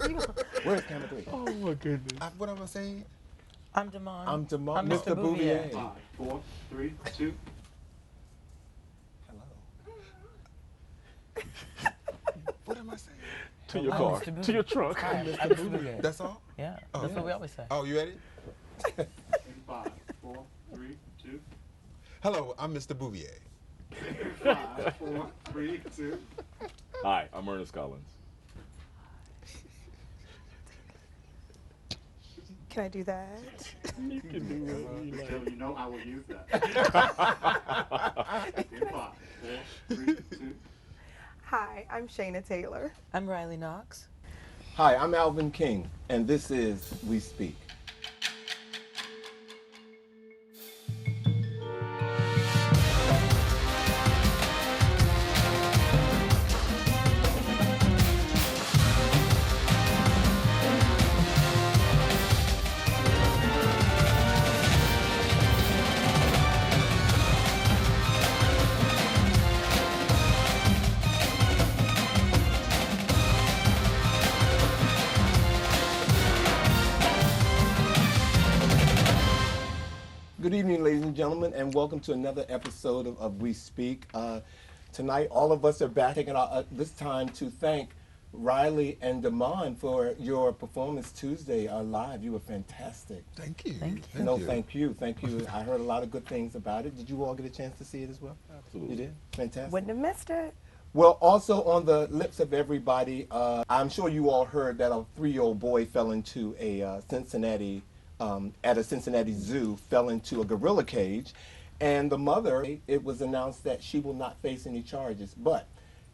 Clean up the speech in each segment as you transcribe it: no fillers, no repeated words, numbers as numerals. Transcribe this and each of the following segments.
Where's camera 3? Oh my goodness. What am I saying? I'm Damon. I'm Demar. I'm Mr. Mr. Bouvier. Bouvier. 5, 4, 3, 2. Hello. What am I saying? To your I'm car. Mr. To Bouvier. your trunk. Hi, I'm Mr. Bouvier. That's all? Yeah, Oh, that's yeah. what we always say. Oh, you ready? In 5, 4, 3, 2. Hello, I'm Mr. Bouvier. 5, 4, 3, 2. Hi, I'm Ernest Collins. Can I do that? You can do it. You So like. you know I will use that. In 5, 4, 3, 2. Hi, I'm Shayna Taylor. I'm Riley Knox. Hi, I'm Alvin King, and this is We Speak. Good evening, ladies and gentlemen, and welcome to another episode of We Speak. Tonight, all of us are back taking this time to thank Riley and Damon for your performance Tuesday live. You were fantastic. Thank you. Thank you. Thank you. Thank you. I heard a lot of good things about it. Did you all get a chance to see it as well? Absolutely. You did? Fantastic. Wouldn't have missed it. Well, also on the lips of everybody, I'm sure you all heard that a 3-year-old boy fell into a Cincinnati zoo, fell into a gorilla cage, and the mother, it was announced that she will not face any charges. But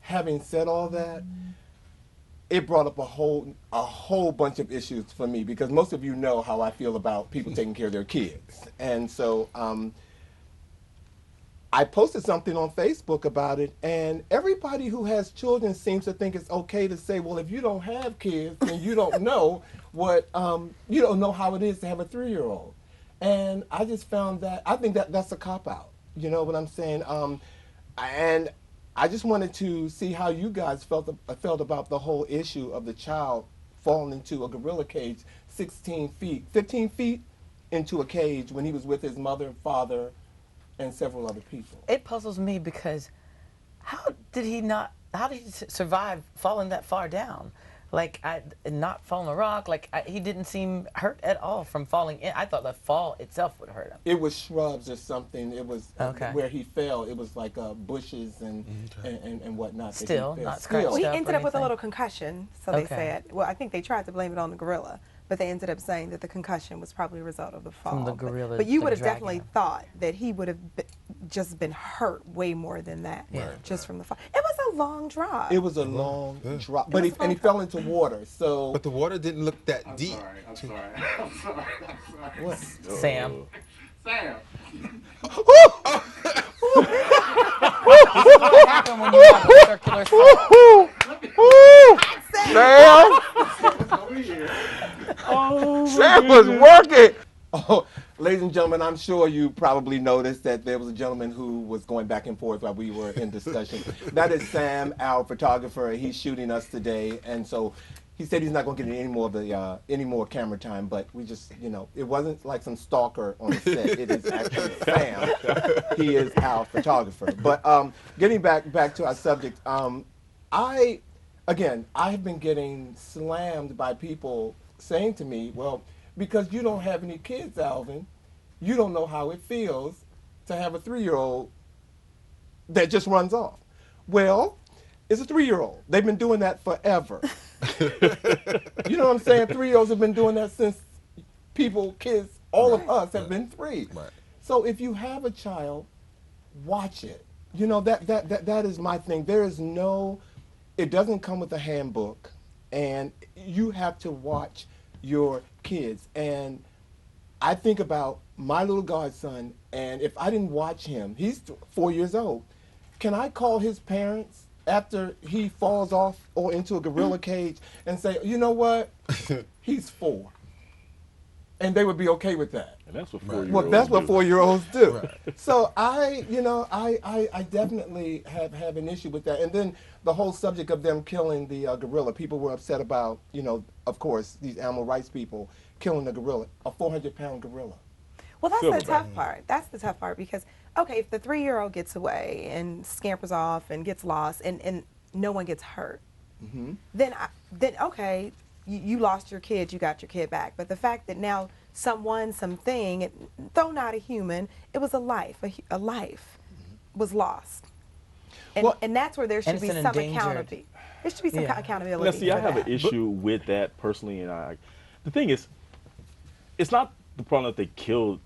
having said all that, it brought up a whole bunch of issues for me, because most of you know how I feel about people taking care of their kids. And so I posted something on Facebook about it, and everybody who has children seems to think it's okay to say, well, if you don't have kids, then you don't know you don't know how it is to have a 3-year-old. And I just found that, I think that's a cop-out. You know what I'm saying? And I just wanted to see how you guys felt about the whole issue of the child falling into a gorilla cage 15 feet into a cage when he was with his mother and father and several other people. It puzzles me because how did he survive falling that far down? Like, not falling a rock, he didn't seem hurt at all from falling in. I thought the fall itself would hurt him. It was shrubs or something. It was Okay. where he fell. It was like bushes and whatnot. that he Still, fell. not scratched Well, he up or ended up with a anything. little concussion, so they Okay. said. Well, I think they tried to blame it on the gorilla, but they ended up saying that the concussion was probably a result of the fall. From the gorilla, But you the would have dragging definitely him. thought that he would have just been hurt way more than that, Yeah. just from the fall. It was a long drive. It was a long drop, but was and he fell into water. So But the water didn't look that I'm deep. sorry. I'm sorry. I'm sorry. I'm sorry. Sam. Sam. What happened when you have a circular fall? Sam, Over here. Sam was working. Oh, ladies and gentlemen, I'm sure you probably noticed that there was a gentleman who was going back and forth while we were in discussion. That is Sam, our photographer. He's shooting us today, and so he said he's not going to get any more camera time. But we just, it wasn't like some stalker on the set. It is actually Sam. He is our photographer. But getting back to our subject, I have been getting slammed by people saying to me, well, because you don't have any kids, Alvin, you don't know how it feels to have a 3-year-old that just runs off. Well, it's a 3-year-old. They've been doing that forever. You know what I'm saying? 3-year-olds have been doing that since kids, all of us have been 3. Right. So if you have a child, watch it. That is my thing. It doesn't come with a handbook, and you have to watch your kids. And I think about my little godson, and if I didn't watch him, he's 4 years old. Can I call his parents after he falls off or into a gorilla cage and say, you know what? He's 4. And they would be okay with that. And that's what Right. 4-year-olds Well, that's what do. 4-year-olds do. Right. So I definitely have an issue with that. And then the whole subject of them killing the gorilla. People were upset about, of course, these animal rights people killing the gorilla, a 400-pound gorilla. Well, that's the Silverback. tough part. That's the tough part because, okay, if the 3-year-old gets away and scampers off and gets lost and no one gets hurt, then okay, you lost your kid, you got your kid back. But the fact that now something, though not a human, it was a life was lost. And, Well- and that's where there should And be it's an some endangered. accountability. There should be some Yeah. accountability. Now, see, I for have that. an issue with that personally, and the thing is, it's not the problem that they killed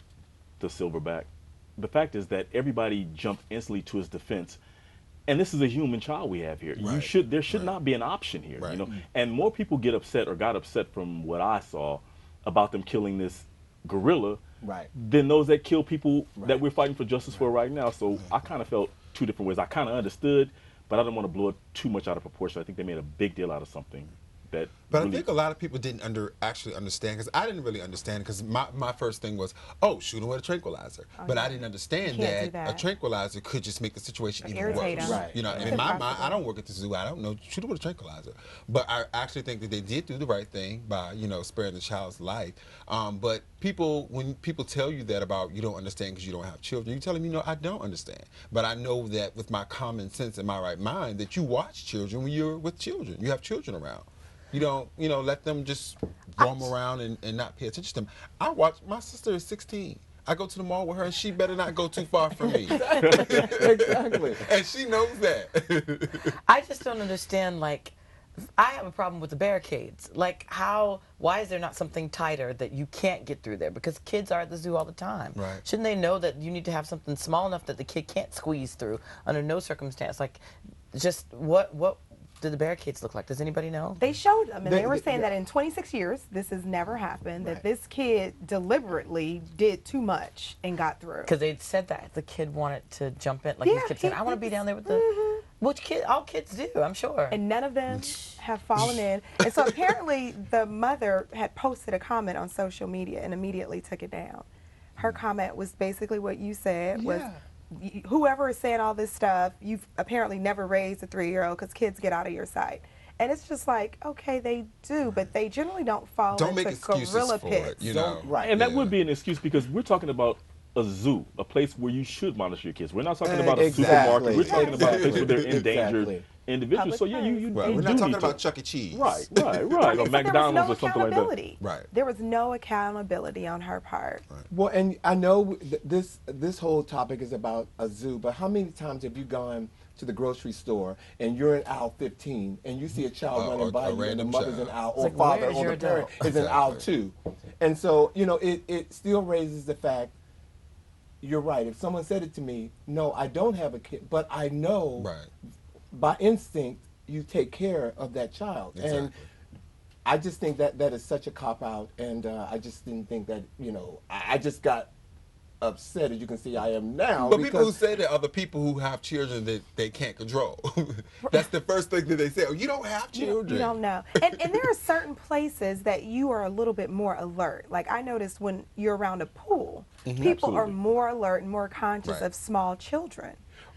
the silverback. The fact is that everybody jumped instantly to his defense, and this is a human child we have here. Right. There should Right. not be an option here, Right. And more people got upset from what I saw about them killing this gorilla, Right. than those that kill people that Right. we're fighting for justice for right now. So I kind of felt two different ways. I kind of understood, but I didn't want to blow it too much out of proportion. I think they made a big deal out of something that. But really, I think a lot of people didn't actually understand, because I didn't really understand, because my first thing was, oh, shoot him with a tranquilizer. But I didn't understand Can't do that a that. tranquilizer could just make the situation even Irritate worse. 'em. Right. You know, and in my mind, I don't work at the zoo. I don't know, shoot him with a tranquilizer. But I actually think that they did do the right thing by, sparing the child's life. But when people tell you that about you don't understand because you don't have children, you tell them, I don't understand. But I know that with my common sense and my right mind, that you watch children when you're with children. You have children around. You don't, let them just roam around and not pay attention to them. My sister is 16. I go to the mall with her, and she better not go too far from me. Exactly. And she knows that. I just don't understand, I have a problem with the barricades. Why is there not something tighter that you can't get through there? Because kids are at the zoo all the time. Right. Shouldn't they know that you need to have something small enough that the kid can't squeeze through under no circumstance? What do the barricades look like? Does anybody know? They showed them, and they were saying yeah. that in 26 years, this has never happened, that Right. this kid deliberately did too much and got through. Because they'd said that the kid wanted to jump in. Yeah, he kept saying, he- "I want to be down there with the." Which all kids do, I'm sure. And none of them have fallen in. And so apparently the mother had posted a comment on social media and immediately took it down. Her comment was basically what you said, was whoever is saying all this stuff, you've apparently never raised a 3-year-old because kids get out of your sight. And it's just like, okay, they do, but they generally don't fall Don't make into excuses gorilla for pits. it, Right. And that Yeah. would be an excuse because we're talking about a zoo, a place where you should monitor your kids. We're not talking about a Exactly. supermarket. We're talking about a place where they're Exactly. endangered individuals. Public So yeah, you Right. you We're do not talking need about to, Chuck E. Cheese. right, But or there was McDonald's no or something like that. accountability. Right. There was no accountability on her part. Well, and I know this whole topic is about a zoo, but how many times have you gone to the grocery store and you're in aisle 15 and you see a child A running by you and the random mother's child. in aisle, It's or like, father where's or your the parent adult? is in aisle Exactly. 2. And so, it still raises the fact, you're right. If someone said it to me, no, I don't have a kid, but I know Right. by instinct you take care of that child. And Exactly. I just think that is such a cop-out, and I just didn't think that, I just got upset, as you can see I am now. But people who because say that are the people who have children that they can't control. That's the first thing that they say. Oh, you don't have children. You don't know. And there are certain places that you are a little bit more alert. Like I noticed when you're around a pool, people are Absolutely. more alert and more conscious Right. of small children.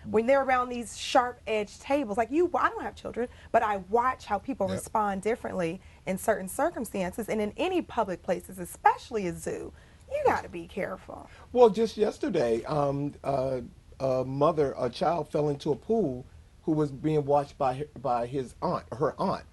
When they're around these sharp-edged tables, I don't have children, but I watch how people Yep. respond differently in certain circumstances. And in any public places, especially a zoo, you got to be careful. Well, just yesterday, a child fell into a pool who was being watched by her aunt,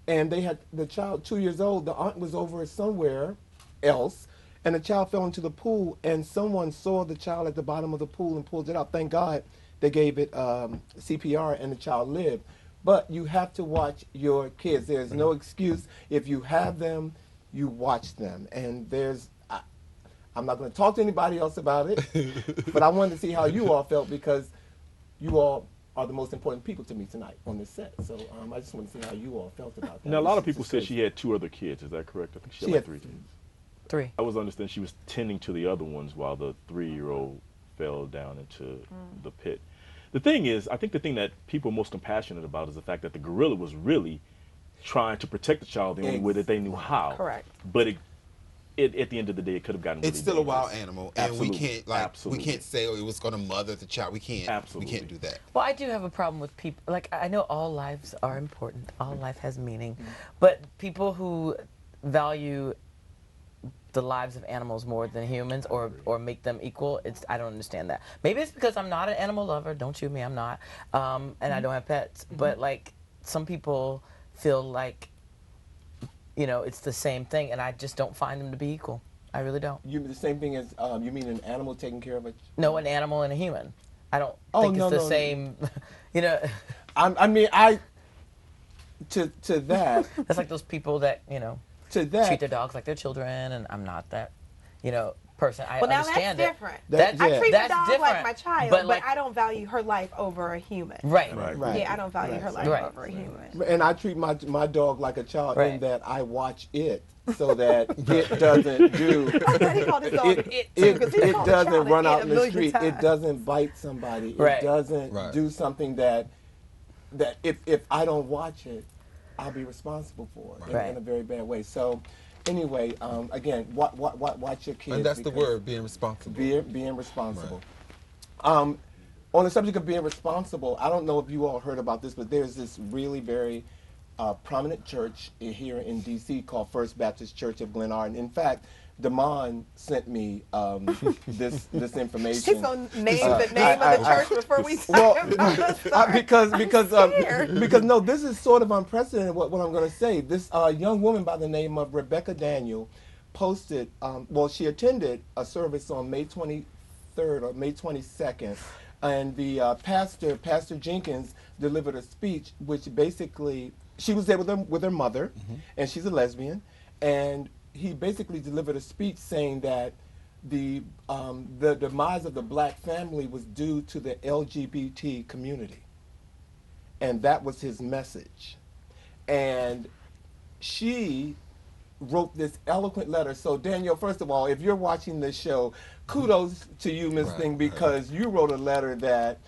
and they had the child 2 years old. The aunt was over somewhere else, and the child fell into the pool, and someone saw the child at the bottom of the pool and pulled it out. Thank God they gave it CPR, and the child lived. But you have to watch your kids. There's no excuse. If you have them, you watch them, and I'm not going to talk to anybody else about it, but I wanted to see how you all felt because you all are the most important people to me tonight on this set. So I just want to see how you all felt about that. Now a lot of It's people just said crazy. she had 2 other kids. Is that correct? I think she She had like had 3 kids. 3. I was understanding she was tending to the other ones while the 3-year-old fell down into the pit. The thing is, I think the thing that people are most compassionate about is the fact that the gorilla was really trying to protect the child the only way that they knew how. Correct. But it at the end of the day, it could have gotten. It's really still a wild dangerous. animal, and Absolutely. we can't we can't say, oh, it was going to mother the child. We can't. Absolutely. We can't do that. Well, I do have a problem with people. Like, I know all lives are important. All life has meaning. But people who value the lives of animals more than humans, or make them equal, I don't understand that. Maybe it's because I'm not an animal lover. Don't shoot me, I'm not. And I don't have pets. But, like, some people feel like, you know, it's the same thing, and I just don't find them to be equal. I really don't. The same thing as you mean an animal taking care of a. No, an animal and a human. I don't Oh, think no, it's the no, same. You know, To that. that's like those people that, you know, To that. treat their dogs like their children, and I'm not that, you know, person. I Well, now understand that's it. different. That- I yeah. treat my That's dog different, like my child, but, but, like- I don't value her life over a human. Right. Right. Yeah, I don't value her life Right. over a human. And I treat my dog like a child in Right. that I watch it so that it doesn't do. I thought he called his dog it too, 'cause he It called a doesn't child run it out a in the million street. It times. doesn't bite somebody. Right. It doesn't Right. do something that if I don't watch it, I'll be responsible for it Right. in a very bad way. So anyway, again, watch your kids. And that's the because word, being responsible. being responsible. On the subject of being responsible, I don't know if you all heard about this, but there's this really very prominent church here in D.C. called First Baptist Church of Glen Arden. In fact, Damon sent me this information. She's gonna name the name of the church before we Well, talk about the story. because no, this is sort of unprecedented. What I'm going to say. This young woman by the name of Rebecca Daniel posted. She attended a service on May 23rd or May 22nd, and the Pastor Jenkins, delivered a speech, which basically she was there with her mother, and she's a lesbian, and he basically delivered a speech saying that the demise of the black family was due to the LGBT community. And that was his message. And she wrote this eloquent letter. So Danielle, first of all, if you're watching this show, kudos to you, Ms. Right, Thing, because you wrote a letter that,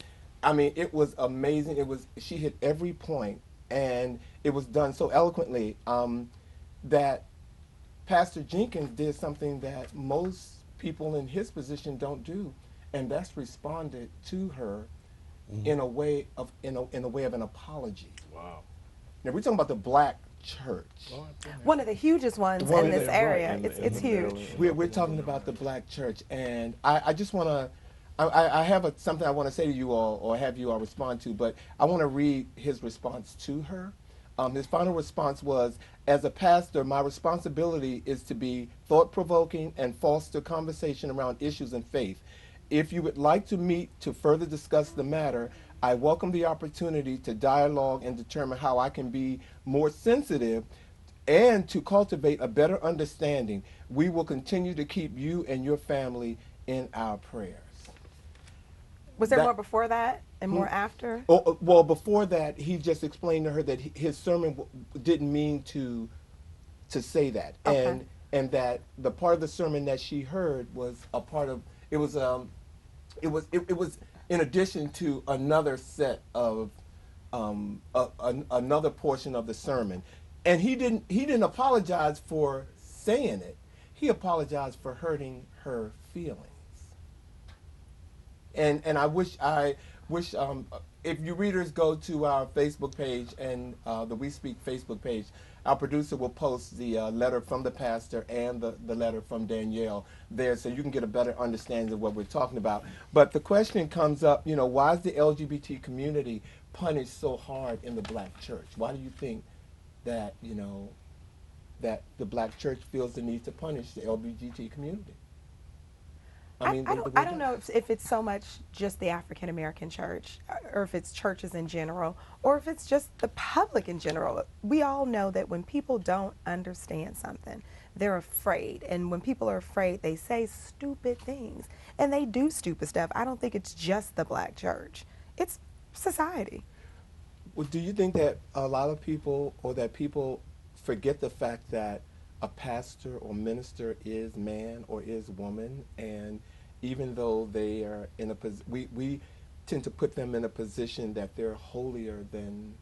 I mean, it was amazing. She hit every point, and it was done so eloquently that Pastor Jenkins did something that most people in his position don't do, and that's responded to her in a way of an apology. Wow. Now we're talking about the black church. One of the hugest ones One in of this the- area. right, It's huge. We're talking about the black church, and I just want to. I have something I want to say to you all, or have you all respond to, but I want to read his response to her. His final response was, as a pastor, my responsibility is to be thought-provoking and foster conversation around issues in faith. If you would like to meet to further discuss the matter, I welcome the opportunity to dialogue and determine how I can be more sensitive and to cultivate a better understanding. We will continue to keep you and your family in our prayers. Was there That- more before that and more after? Well, before that, he just explained to her that his sermon didn't mean to say that, Okay. and that the part of the sermon that she heard was a part of it was in addition to another set of another portion of the sermon, and he didn't apologize for saying it. He apologized for hurting her feelings. And I wish if you readers go to our Facebook page and the We Speak Facebook page, our producer will post the letter from the pastor and the letter from Danielle there, so you can get a better understanding of what we're talking about. But the question comes up, why is the LGBT community punished so hard in the black church? Why do you think that that the black church feels the need to punish the LGBT community? I don't know if it's so much just the African American church, or if it's churches in general, or if it's just the public in general. We all know that when people don't understand something, they're afraid. And when people are afraid, they say stupid things. And they do stupid stuff. I don't think it's just the black church. It's society. Well, do you think that a lot of people, or that people forget the fact that a pastor or minister is man or is woman, and even though they are in a we tend to put them in a position that they're holier than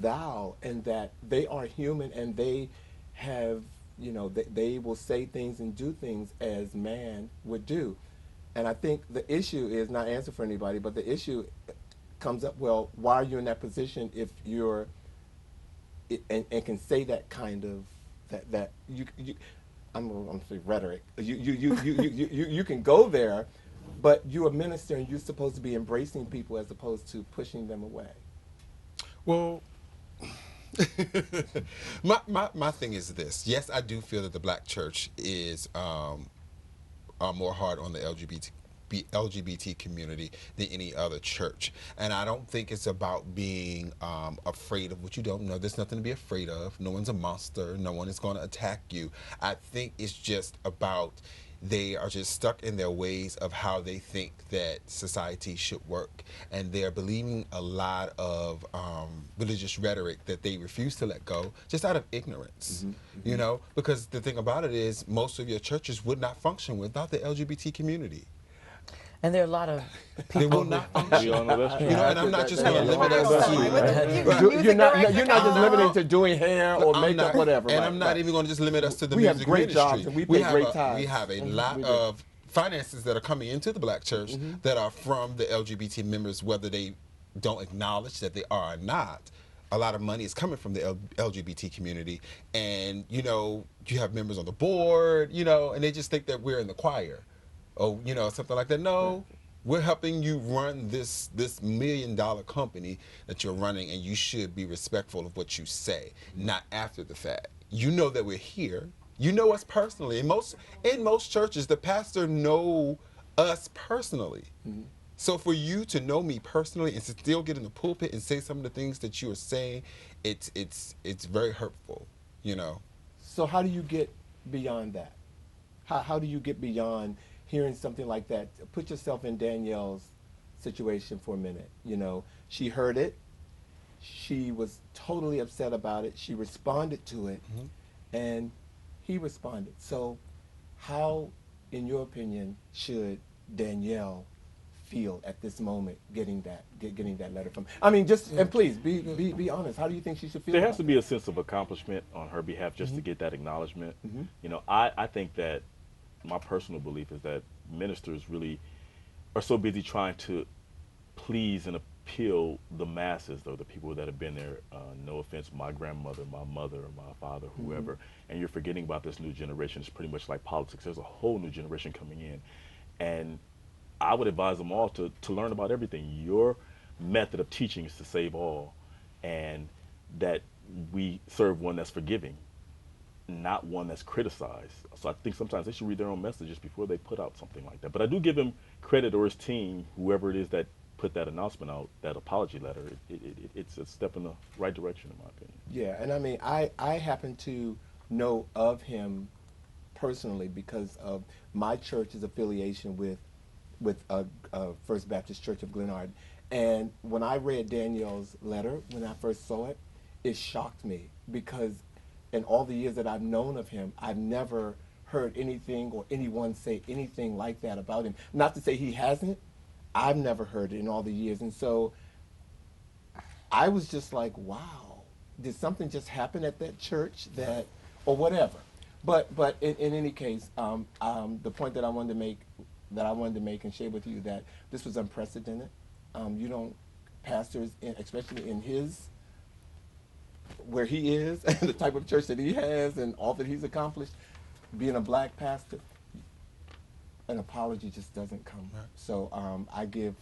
thou, and that they are human and they have you know, they will say things and do things as man would do. And I think the issue is not answer for anybody, but the issue comes up, well, why are you in that position if you're, and can say that kind of, that you I'm gonna say rhetoric. You can go there, but you're a minister and you're supposed to be embracing people as opposed to pushing them away. Well, my thing is this. Yes, I do feel that the black church is more hard on the LGBT community than any other church. And I don't think it's about being afraid of what you don't know. There's nothing to be afraid of. No one's a monster. No one is going to attack you. I think it's just about they are just stuck in their ways of how they think that society should work. And they're believing a lot of religious rhetoric that they refuse to let go just out of ignorance. You know, because the thing about it is most of your churches would not function without the LGBT community. And there are a lot of They will people. not We function. all know that's true. You know, and I'm not just going to limit Wow, us somebody with the to. music You're not director just coming limited on. to doing hair or I'm makeup, not, whatever. and right, I'm not right. even going to just limit us to the We have music great ministry. jobs and we pay great tithes. We have a Mhm, lot we do. of finances that are coming into the black church that are from the LGBT members, whether they don't acknowledge that they are or not. A lot of money is coming from the LGBT community, and you know, you have members on the board, you know, and they just think that we're in the choir, or you know, something like that. No, we're helping you run this $1 million company that you're running, and you should be respectful of what you say, not after the fact. You know that we're here. You know us personally. In most churches, the pastor know us personally. So for you to know me personally and to still get in the pulpit and say some of the things that you are saying, it's very hurtful, you know. So how do you get beyond that? How do you get beyond hearing something like that? Put yourself in Danielle's situation for a minute. You know, she heard it. She was totally upset about it. She responded to it, and he responded. So how, in your opinion, should Danielle feel at this moment getting that letter from? I mean, just and please be honest. How do you think she should feel? There has about to be a sense of accomplishment on her behalf just to get that acknowledgement. You know, I think that my personal belief is that ministers really are so busy trying to please and appeal the masses, though, the people that have been there. No offense, my grandmother, my mother, my father, whoever, and you're forgetting about this new generation. It's pretty much like politics. There's a whole new generation coming in, and I would advise them all to learn about everything. Your method of teaching is to save all, and that we serve one that's forgiving, not one that's criticized. So I think sometimes they should read their own messages before they put out something like that. But I do give him credit, or his team, whoever it is that put that announcement out, that apology letter. It's a step in the right direction, in my opinion. Yeah, and I mean, I happen to know of him personally because of my church's affiliation with First Baptist Church of Glenard. And when I read Danielle's letter, when I first saw it, it shocked me because in all the years that I've known of him, I've never heard anything or anyone say anything like that about him. Not to say he hasn't, I've never heard it in all the years. And so I was just like, wow, did something just happen at that church that, or whatever. But in any case, the point that I wanted to make and share with you that this was unprecedented. You don't, pastors, especially in his, where he is, and the type of church that he has and all that he's accomplished, being a black pastor, an apology just doesn't come. Right. So I give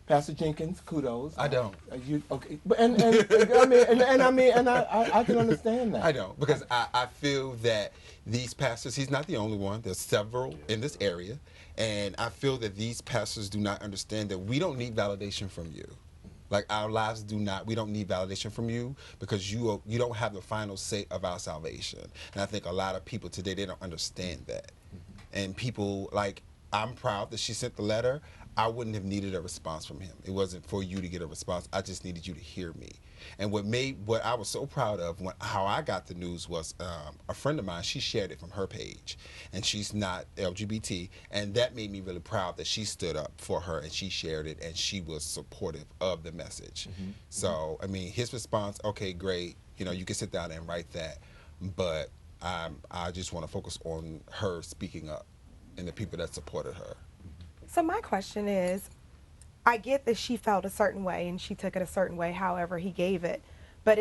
Pastor Jenkins kudos. I don't. You okay? But and I mean I can understand that. I don't, because I feel that these pastors, he's not the only one. There's several in this area, and I feel that these pastors do not understand that we don't need validation from you. Like our lives do not. We don't need validation from you because you don't have the final say of our salvation. And I think a lot of people today, they don't understand that. And people, like, I'm proud that she sent the letter. I wouldn't have needed a response from him. It wasn't for you to get a response. I just needed you to hear me. And what I was so proud of, how I got the news was a friend of mine, she shared it from her page. And she's not LGBT. And that made me really proud that she stood up for her and she shared it and she was supportive of the message. So, I mean, his response, okay, great. You know, you can sit down and write that. But I just want to focus on her speaking up and the people that supported her. So my question is, I get that she felt a certain way and she took it a certain way, however he gave it. But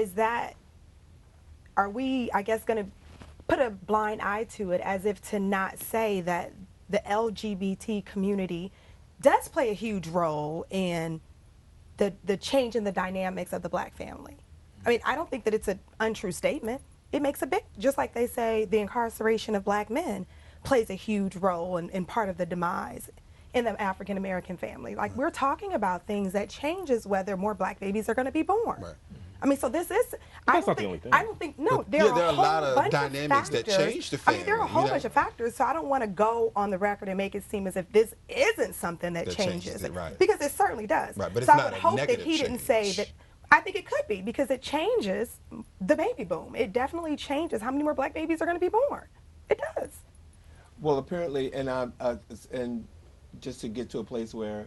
are we, I guess, going to put a blind eye to it as if to not say that the LGBT community does play a huge role in the change in the dynamics of the black family? I mean, I don't think that it's an untrue statement. It makes a big, just like they say the incarceration of black men plays a huge role in part of the demise in the African American family. Like, we're talking about things that changes whether more black babies are going to be born. Right. I mean, so this is. That's not the only thing. I don't think. No, But, there yeah, are there are a whole lot of bunch dynamics that factors. change the I mean, there are a family, whole you know? bunch of factors. So I don't want to go on the record and make it seem as if this isn't something that That changes changes it, right. because it certainly does. Right, but it's so I not would a hope that negative he didn't say change. that. I think it could be because it changes the baby boom. It definitely changes how many more black babies are going to be born. It does. Well, apparently, and just to get to a place where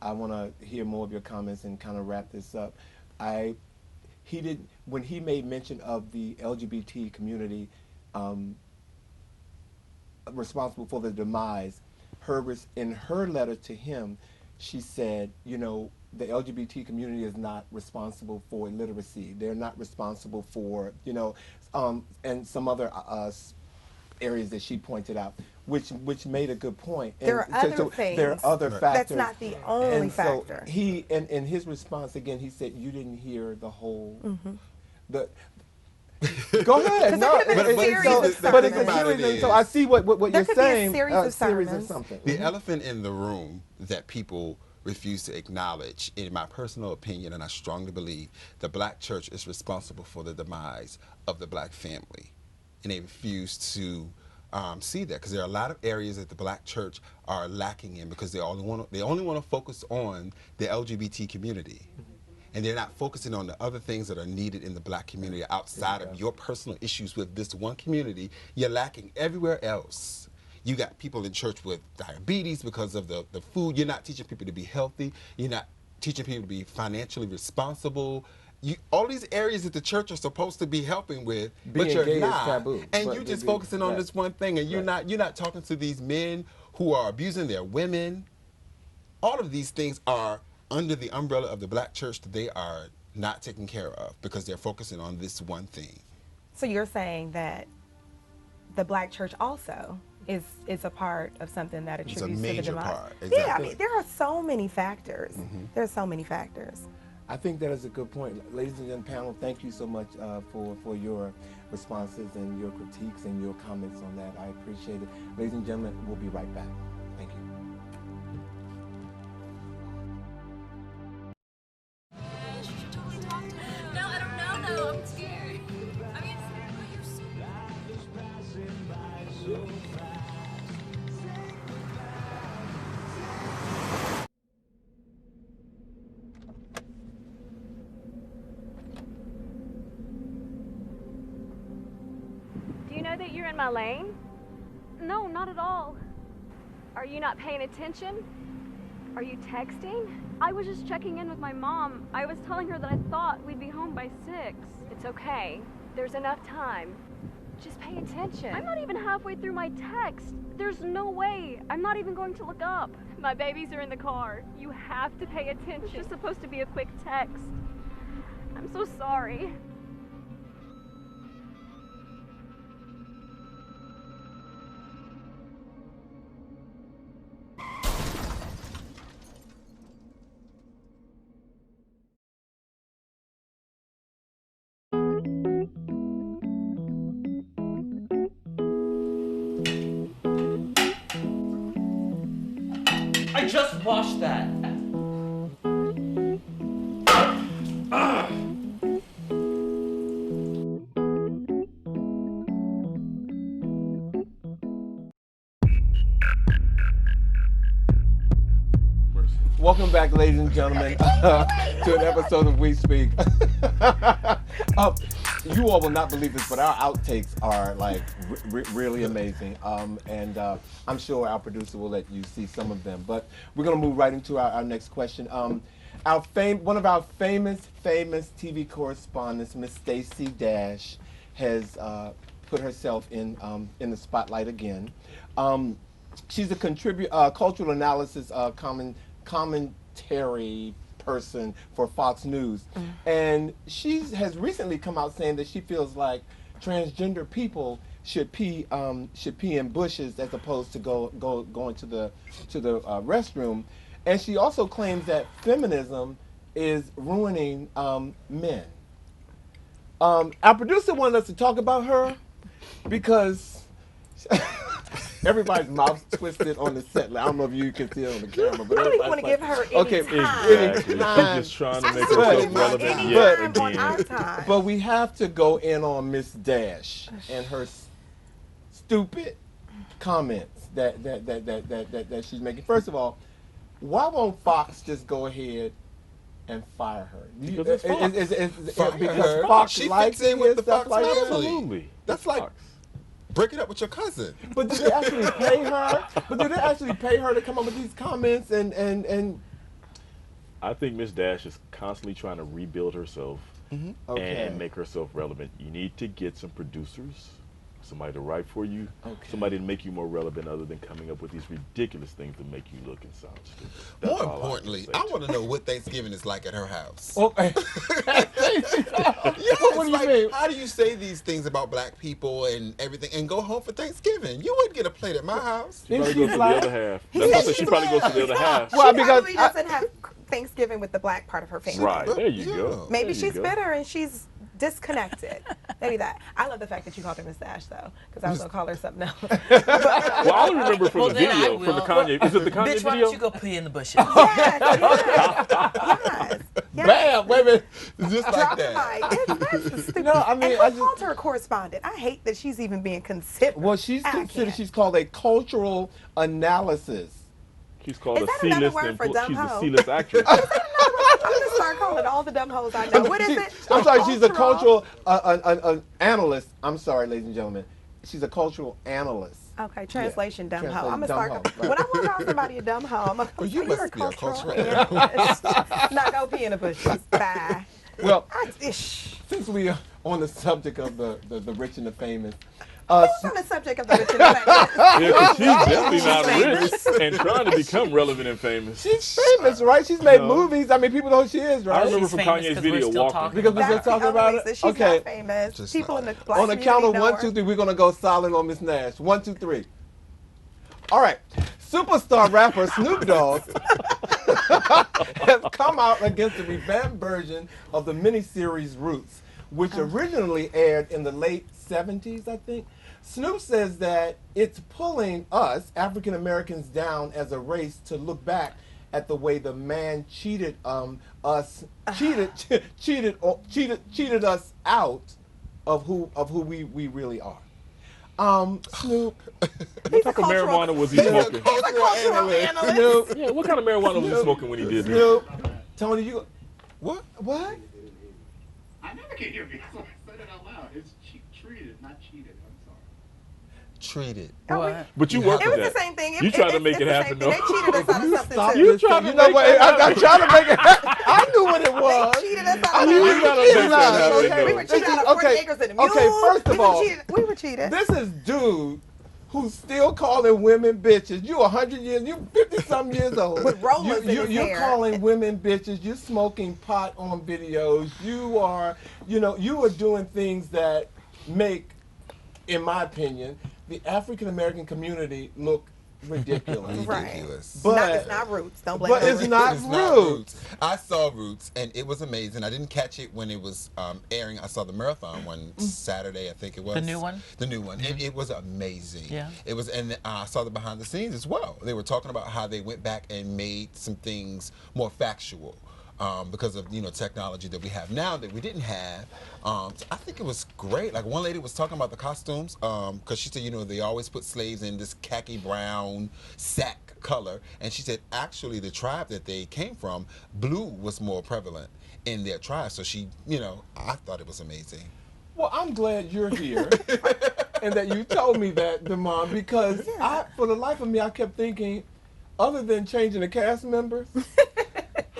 I want to hear more of your comments and kind of wrap this up, he did when he made mention of the LGBT community responsible for the demise. In her letter to him, she said, you know, the LGBT community is not responsible for illiteracy. They're not responsible for, you know, and some other areas that she pointed out, which made a good point. There are other things. There are other factors. That's not the only and so factor. he, in his response again, he said, "You didn't hear the whole." The Go ahead. There could have been a series of but it's a sermons. series. So I see what There you're could be a saying. series of series sermons. something. The elephant in the room that people refuse to acknowledge, in my personal opinion, and I strongly believe, the black church is responsible for the demise of the black family. And they refuse to see that because there are a lot of areas that the black church are lacking in because they only want to focus on the LGBT community. And they're not focusing on the other things that are needed in the black community outside of your personal issues with this one community. You're lacking everywhere else. You got people in church with diabetes because of the food. You're not teaching people to be healthy. You're not teaching people to be financially responsible. All these areas that the church are supposed to be helping with, but Being you're gay is not. taboo, And but you're just they- focusing on right. this one thing, and you're not talking to these men who are abusing their women. All of these things are under the umbrella of the black church that they are not taken care of because they're focusing on this one thing. So you're saying that the black church also is a part of something that It's attributes a to the major demise. part, Yeah, I exactly. mean, there are so many factors. There are so many factors. I think that is a good point. Ladies and gentlemen, panel, thank you so much for your responses and your critiques and your comments on that. I appreciate it. Ladies and gentlemen, we'll be right back. Thank you. No, I don't know though. I'm scared. I mean, you're so Do you know that you're in my lane? No, not at all. Are you not paying attention? Are you texting? I was just checking in with my mom. I was telling her that I thought we'd be home by 6. It's okay. There's enough time. Just pay attention. I'm not even halfway through my text. There's no way. I'm not even going to look up. My babies are in the car. You have to pay attention. It's just supposed to be a quick text. I'm so sorry. I just washed that. Welcome back, ladies and gentlemen, to an episode of We Speak. You all will not believe this, but our outtakes are like really amazing, and I'm sure our producer will let you see some of them. But we're gonna move right into our next question. One of our famous TV correspondents, Miss Stacey Dash, has put herself in the spotlight again. She's a cultural analysis commentary person for Fox News, and she has recently come out saying that she feels like transgender people should pee in bushes as opposed to going to the restroom, and she also claims that feminism is ruining men. Our producer wanted us to talk about her because everybody's mouth twisted on the set. I don't know if you can see it on the camera, but I don't even want to give her any time. Exactly. Time. She's just trying to I make still herself want relevant any yet time on our again. time. But we have to go in on Miss Dash and her stupid comments that she's making. First of all, why won't Fox just go ahead and fire her? Because it's Fox. Because Fox she likes fits in it with and the stuff Fox like that? family. Absolutely. That's like break it up with your cousin. But do they actually pay her? But do they actually pay her to come up with these comments and I think Miss Dash is constantly trying to rebuild herself Okay. and make herself relevant. You need to get some producers, somebody to write for you, Okay. somebody to make you more relevant other than coming up with these ridiculous things to make you look and sound stupid. That's More all I importantly, can say I to want to know what Thanksgiving is like at her house. Okay. Yes, What do you like, mean? how do you say these things about black people and everything and go home for Thanksgiving? You wouldn't get a plate at my house. She probably She's goes to the like- other half. That's what I said. She probably goes to the other half. Well, She because probably doesn't have Thanksgiving with the black part of her family. Right. There you go. Yeah. Maybe There you she's go. bitter and she's disconnected. Maybe that. I love the fact that you called her Miss Dash, though, because I was going to call her something else. Well, I only remember from Well, the then I video, from the will. Kanye. Is it the Kanye Bitch, why video? don't you go pee in the bushes? Yes. bam, wait a minute. Just Drop like the that. mic. That's stupid. No, I mean, and I who just- called her a correspondent? I hate that she's even being considered. Well, she's I considered. can't. She's called a cultural analysis. She's called Is a that another C-list. word for dumb She's a hoe? C-list actress. I'm gonna start calling all the dumb hoes I know. What is it? I'm sorry, she's a cultural analyst. I'm sorry, ladies and gentlemen. She's a cultural analyst. Okay, translation, dumb hoe. Translation, I'm gonna dumb start. hoe, right. When I want to call somebody a dumb hoe, I'm gonna Well, say you you're must be a cultural analyst. Now go pee in the bushes. Bye. Well, Ish. since we are on the subject of the rich and the famous, Who's on the subject of the rich and the famous? Yeah, because she's definitely not rich and trying to become relevant and famous. she's famous, right? She's made No. movies. I mean, people know who she is, I right? remember She's from famous Kanye's 'cause we're video, still Walking. talking Because we're That's just talking the about only it. reason she's Okay. not famous. Just People not. in the black On the count of community 1, know 2, her. 3, we're gonna go silent on Miss Nash. 1, 2, 3. All right. Superstar rapper Snoop Dogg has come out against the revamped version of the miniseries Roots, which originally aired in the late 70s, I think. Snoop says that it's pulling us, African Americans, down as a race to look back at the way the man cheated us out of who we really are. Snoop. What type of marijuana was he He's a smoking? cultural analyst. Snoop. Yeah, what kind of marijuana was he smoking when he did this? Snoop. Tony, you. What? What? I never can hear me. So I said it out loud. It's treated, not cheated. I'm sorry. Treated. What? But you work It with was that. the same thing. You try to it's make it the happen, same thing. They though. cheated us out of something Stop too. You this. trying to You know make what? that I'm trying to make it. I knew what it was. They cheated us I out knew of You we gotta were make cheated that out. happen, Okay. though. We were cheated out of 40 acres and a mule. Okay, first of all, we were cheated. this is dude who's still calling women bitches. You 100 years, you 50-some years old. With rollers in his You're hair. calling women bitches. You're smoking pot on videos. You are doing things that make, in my opinion, the African American community look ridiculous. Right. Ridiculous. But It's not Roots. Don't blame but it on it's Roots. not It's Roots. I saw Roots, and it was amazing. I didn't catch it when it was airing. I saw the marathon one Saturday, I think it was. The new one? The new one. It was amazing. Yeah. It was, and I saw the behind the scenes as well. They were talking about how they went back and made some things more factual. Because of technology that we have now that we didn't have. So I think it was great. Like one lady was talking about the costumes because she said they always put slaves in this khaki brown sack color, and she said actually the tribe that they came from, blue was more prevalent in their tribe. So she, I thought it was amazing. Well, I'm glad you're here and that you told me that, Damon, because for the life of me, I kept thinking, other than changing the cast members,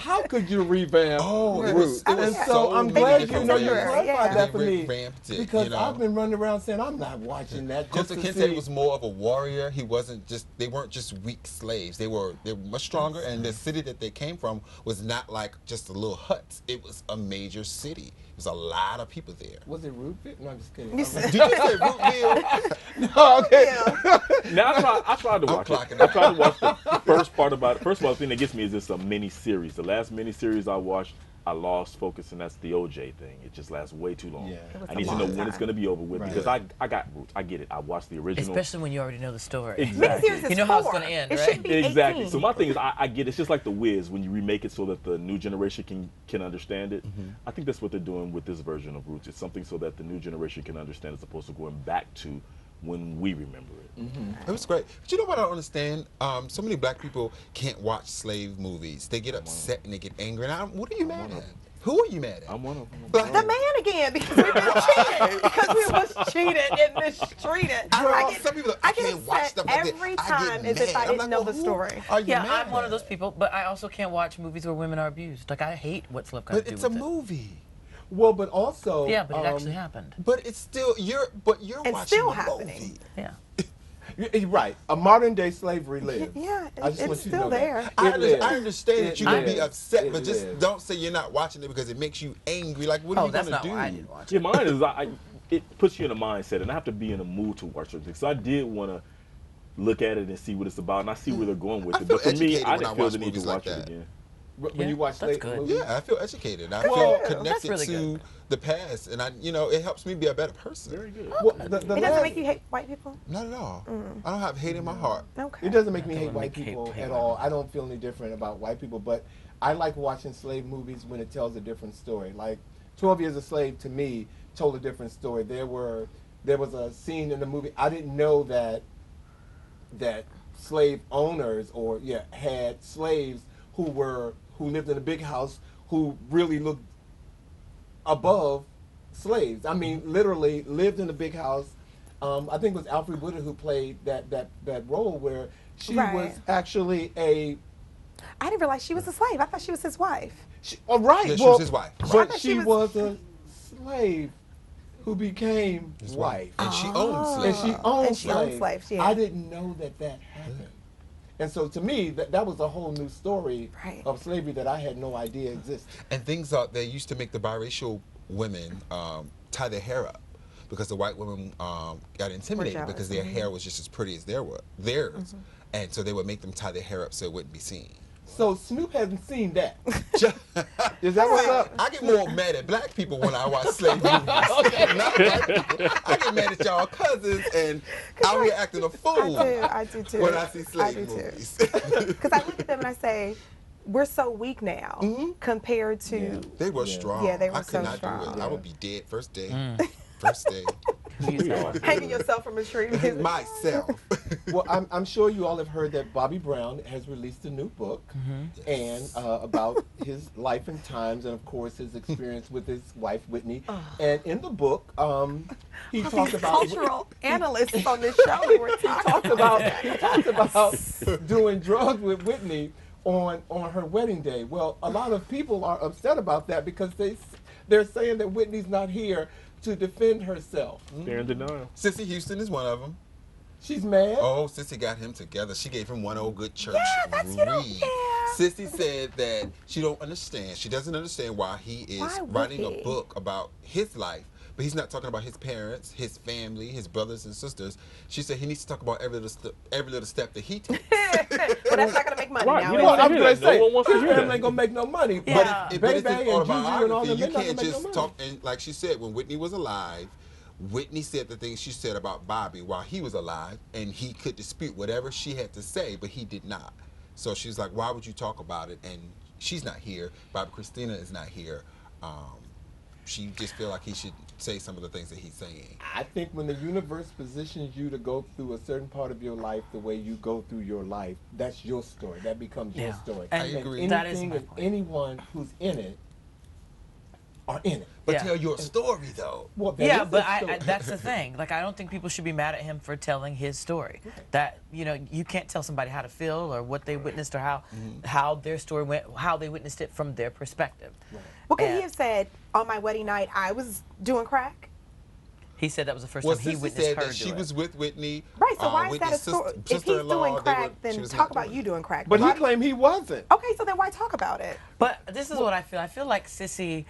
how could you revamp it Roots? was And so so I'm many glad different you ways. clarified Yeah. that for They me. revamped it, Because you know? I've been running around saying I'm not watching that. Just Kunta to Kinte see. was more of a warrior. He wasn't just. They weren't just weak slaves. They were much stronger. And the city that they came from was not like just a little hut. It was a major city. There was a lot of people there. Was it Rootville? No, I'm just kidding. You said- Did you say Rootville? No, okay. Now I tried to I'm watch it. clocking I it. tried to watch the first part about it. First of all, the thing that gets me is it's a mini series. The last mini series I watched, I lost focus, and that's the OJ thing. It just lasts way too long. Yeah. It was I a need to long know when time. it's going to be over with Right. because I got Roots. I get it. I watched the original. Especially when you already know the story. Exactly. Miniseries is You know how it's 4. gonna end, It right? shouldn't be Exactly. 18. So my thing is, I get it. It's just like the Wiz when you remake it so that the new generation can understand it. I think that's what they're doing with this version of Roots. It's something so that the new generation can understand as opposed to going back to when we remember it. It was great. But you know what I don't understand? So many black people can't watch slave movies. They get upset and they get angry. And what are you mad at? Who are you mad at? I'm one of them. The man again, because we've been cheated. Because we was cheated and mistreated. Some people I I get can't watch upset stuff like that. every I get time as if mad. I I'm didn't like, know well, the who story. Are you Yeah, mad I'm one of at? those people, but I also can't watch movies where women are abused. Like, I hate what's left got to But do it's with a it. movie. Well, but also. Yeah, but it actually happened. But it's still you're And watching still the happening. movie. Yeah. You're right. A modern day slavery lives. Yeah, I just it's want you to still know that. there. It I lives. understand that It you can be lives. upset, It but just lives. don't say you're not watching it because it makes you angry. Like, what are Oh, you that's gonna not do? why I didn't watch Yeah, it. mine is it puts you in a mindset, and I have to be in a mood to watch something. So I did want to look at it and see what it's about, and I see where they're going with I it. feel But for me, educated I when didn't I feel watch the need to movies like watch it that. again. When Yeah, you watch that's slave good. movies. Yeah, I feel educated. I Good. feel That's connected really to good. the past, and it helps me be a better person. Very good. Well, the It doesn't last- make you hate white people? Not at all. I don't have hate in my heart. Okay. It doesn't make me That hate would white make people hate at white all. people. I don't feel any different about white people, but I like watching slave movies when it tells a different story. Like 12 Years a Slave to me told a different story. There was a scene in the movie. I didn't know that slave owners had slaves who lived in a big house who really looked above slaves. I mean, literally lived in a big house. I think it was Alfred Woodard who played that role where she Right. was actually a. I didn't realize she was a slave. I thought she was his wife. Right. Yeah, she well, was his wife. I But thought she she was a slave who became His wife. And she owns Oh. And slaves. she owned And she owned slaves. slaves, yeah. I didn't know that happened. And so to me, that was a whole new story Right. of slavery that I had no idea existed. And things out there used to make the biracial women tie their hair up because the white women got intimidated jealous. because their hair was just as pretty as theirs. And so they would make them tie their hair up so it wouldn't be seen. So Snoop hasn't seen that. Is that what's up? I get more mad at black people when I watch slave movies. Not white people. I get mad at y'all cousins and out here acting a fool I do too. when I see slave do too. movies. Because I look at them and I say, we're so weak now compared to. Yeah. They were Yeah. strong. Yeah, they were I could so not strong. do it. I would be dead first day. Mm. First day. Hanging yourself from a tree. Myself. Well, I'm sure you all have heard that Bobby Brown has released a new book and about his life and times, and of course his experience with his wife Whitney. And in the book, he talked about Cultural analysts on this show who were talking he talked about doing drugs with Whitney on her wedding day. Well, a lot of people are upset about that because they're saying that Whitney's not here to defend herself. They're in denial. Sissy Houston is one of them. She's mad. Oh, Sissy got him together. She gave him one old good church that's you don't read. care. Sissy said that she don't understand. She doesn't understand why he is Why would writing he? a book about his life, but he's not talking about his parents, his family, his brothers and sisters. She said he needs to talk about every little step that he takes. Well, that's not going to make money Right, now. you is don't it? want to I'm hear gonna that. No say, one wants to his hear family that. ain't gonna make no money. Yeah. But Bebe it's his and Juju and all autobiography. them, You they're not can't gonna make no just money. talk. And like she said, when Whitney was alive, Whitney said the things she said about Bobby while he was alive, and he could dispute whatever she had to say, but he did not. So she's like, why would you talk about it? And she's not here. Bobby Christina is not here. She just feel like he should say some of the things that he's saying. I think when the universe positions you to go through a certain part of your life the way you go through your life, that's your story. That becomes your Yeah. story. And I agree. anything that is my and point. anyone who's in it are in it. But Yeah. tell your story though. Well, that Yeah, is but a story. that's the thing. Like, I don't think people should be mad at him for telling his story. That, you can't tell somebody how to feel or what they witnessed or how their story went, how they witnessed it from their perspective. Well, could he And have said, on my wedding night, I was doing crack? he said that was the first Well, time he Sissy witnessed said her that do she it. was with Whitney. Right, so why is that a Whitney's story? If he's sister-in-law, doing they crack, she then was talk not about doing you it. doing crack. But he Why- claimed he wasn't. Okay, so then why talk about it? But this is what I feel. I feel like Sissy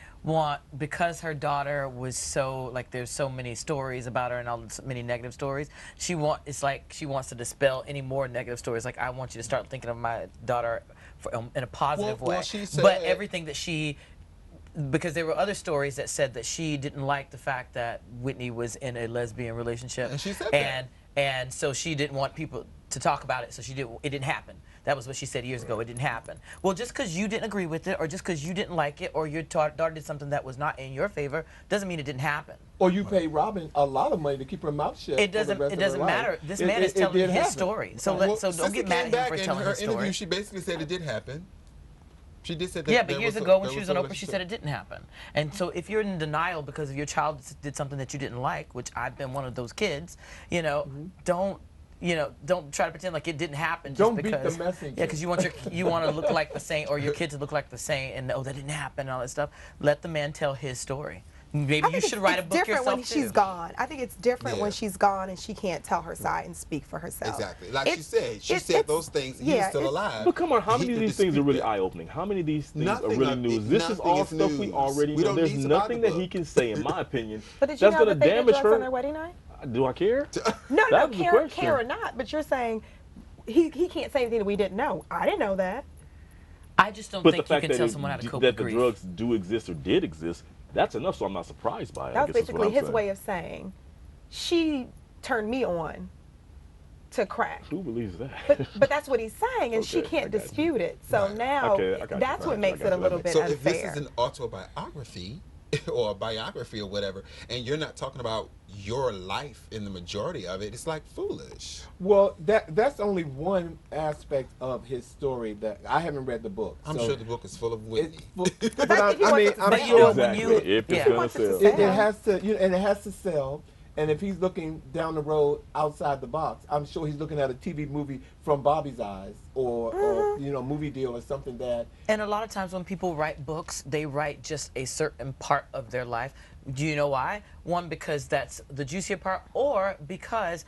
because her daughter was so, like, there's so many stories about her and all so many negative stories. It's like she wants to dispel any more negative stories. Like, I want you to start thinking of my daughter in a positive Well, way. she said- But everything that because there were other stories that said that she didn't like the fact that Whitney was in a lesbian relationship. And she said that. And so she didn't want people to talk about it, so it didn't happen. That was what she said years ago. It didn't happen. Well, just because you didn't agree with it, or just because you didn't like it, or your daughter did something that was not in your favor, doesn't mean it didn't happen. Or you pay Robin a lot of money to keep her mouth shut. It doesn't. For the rest It of her doesn't life. matter. This man is telling did his happen. story. So Well, so don't Sissy get mad came at him back for in telling her his story. interview. She basically said it did happen. She did say that. Yeah, but there years was a- ago when there she was a on Oprah, she relationship. said it didn't happen. And so if you're in denial because of your child did something that you didn't like, which I've been one of those kids, don't try to pretend like it didn't happen just Don't beat because. the messenger. Yeah, because you want to look like the saint or your kid to look like the saint, and that didn't happen and all that stuff. Let the man tell his story. Maybe you should write a book different yourself when too. she's gone. I think it's different Yeah. when she's gone and she can't tell her side and speak for herself. Exactly. Like she It's- said. She it's- said it's- those things. yeah, He's still it's- alive. But come on, how He many of could these things are dispute really that. eye-opening? How many of these things Nothing are really of- news? This is nothing all is stuff we news. already We know. don't There's need to buy nothing the that he book. can say, in my opinion, But did you that's know going that to they did damage drugs on their her. wedding night? Do I care? No, That was the care question. or not. But you're saying he can't say anything that we didn't know. I didn't know that. I just don't But the think you fact can that, tell someone how to cope that with the grief. drugs do exist or did exist, that's enough. So I'm not surprised by it. That I was guess is what basically I'm his saying. way of saying, she turned me on to crack. Who believes that? But that's what he's saying, and she Okay, I can't got you. dispute it. So Right. now Okay, I got you. that's what Right, makes I got it a you. little That bit So unfair. if this is an autobiography or a biography or whatever, and you're not talking about your life in the majority of it, it's like foolish. Well, that's only one aspect of his story that I haven't read the book. I'm so sure the book is full of Whitney. But But I if he mean, wants it to I'm sell- But sure when Exactly. you, If it's yeah. gonna wants it to sell. sell. it has to, and it has to sell. And if he's looking down the road outside the box, I'm sure he's looking at a TV movie from Bobby's eyes, or movie deal or something that. And a lot of times when people write books, they write just a certain part of their life. Do you know why? One, because that's the juicier part, or because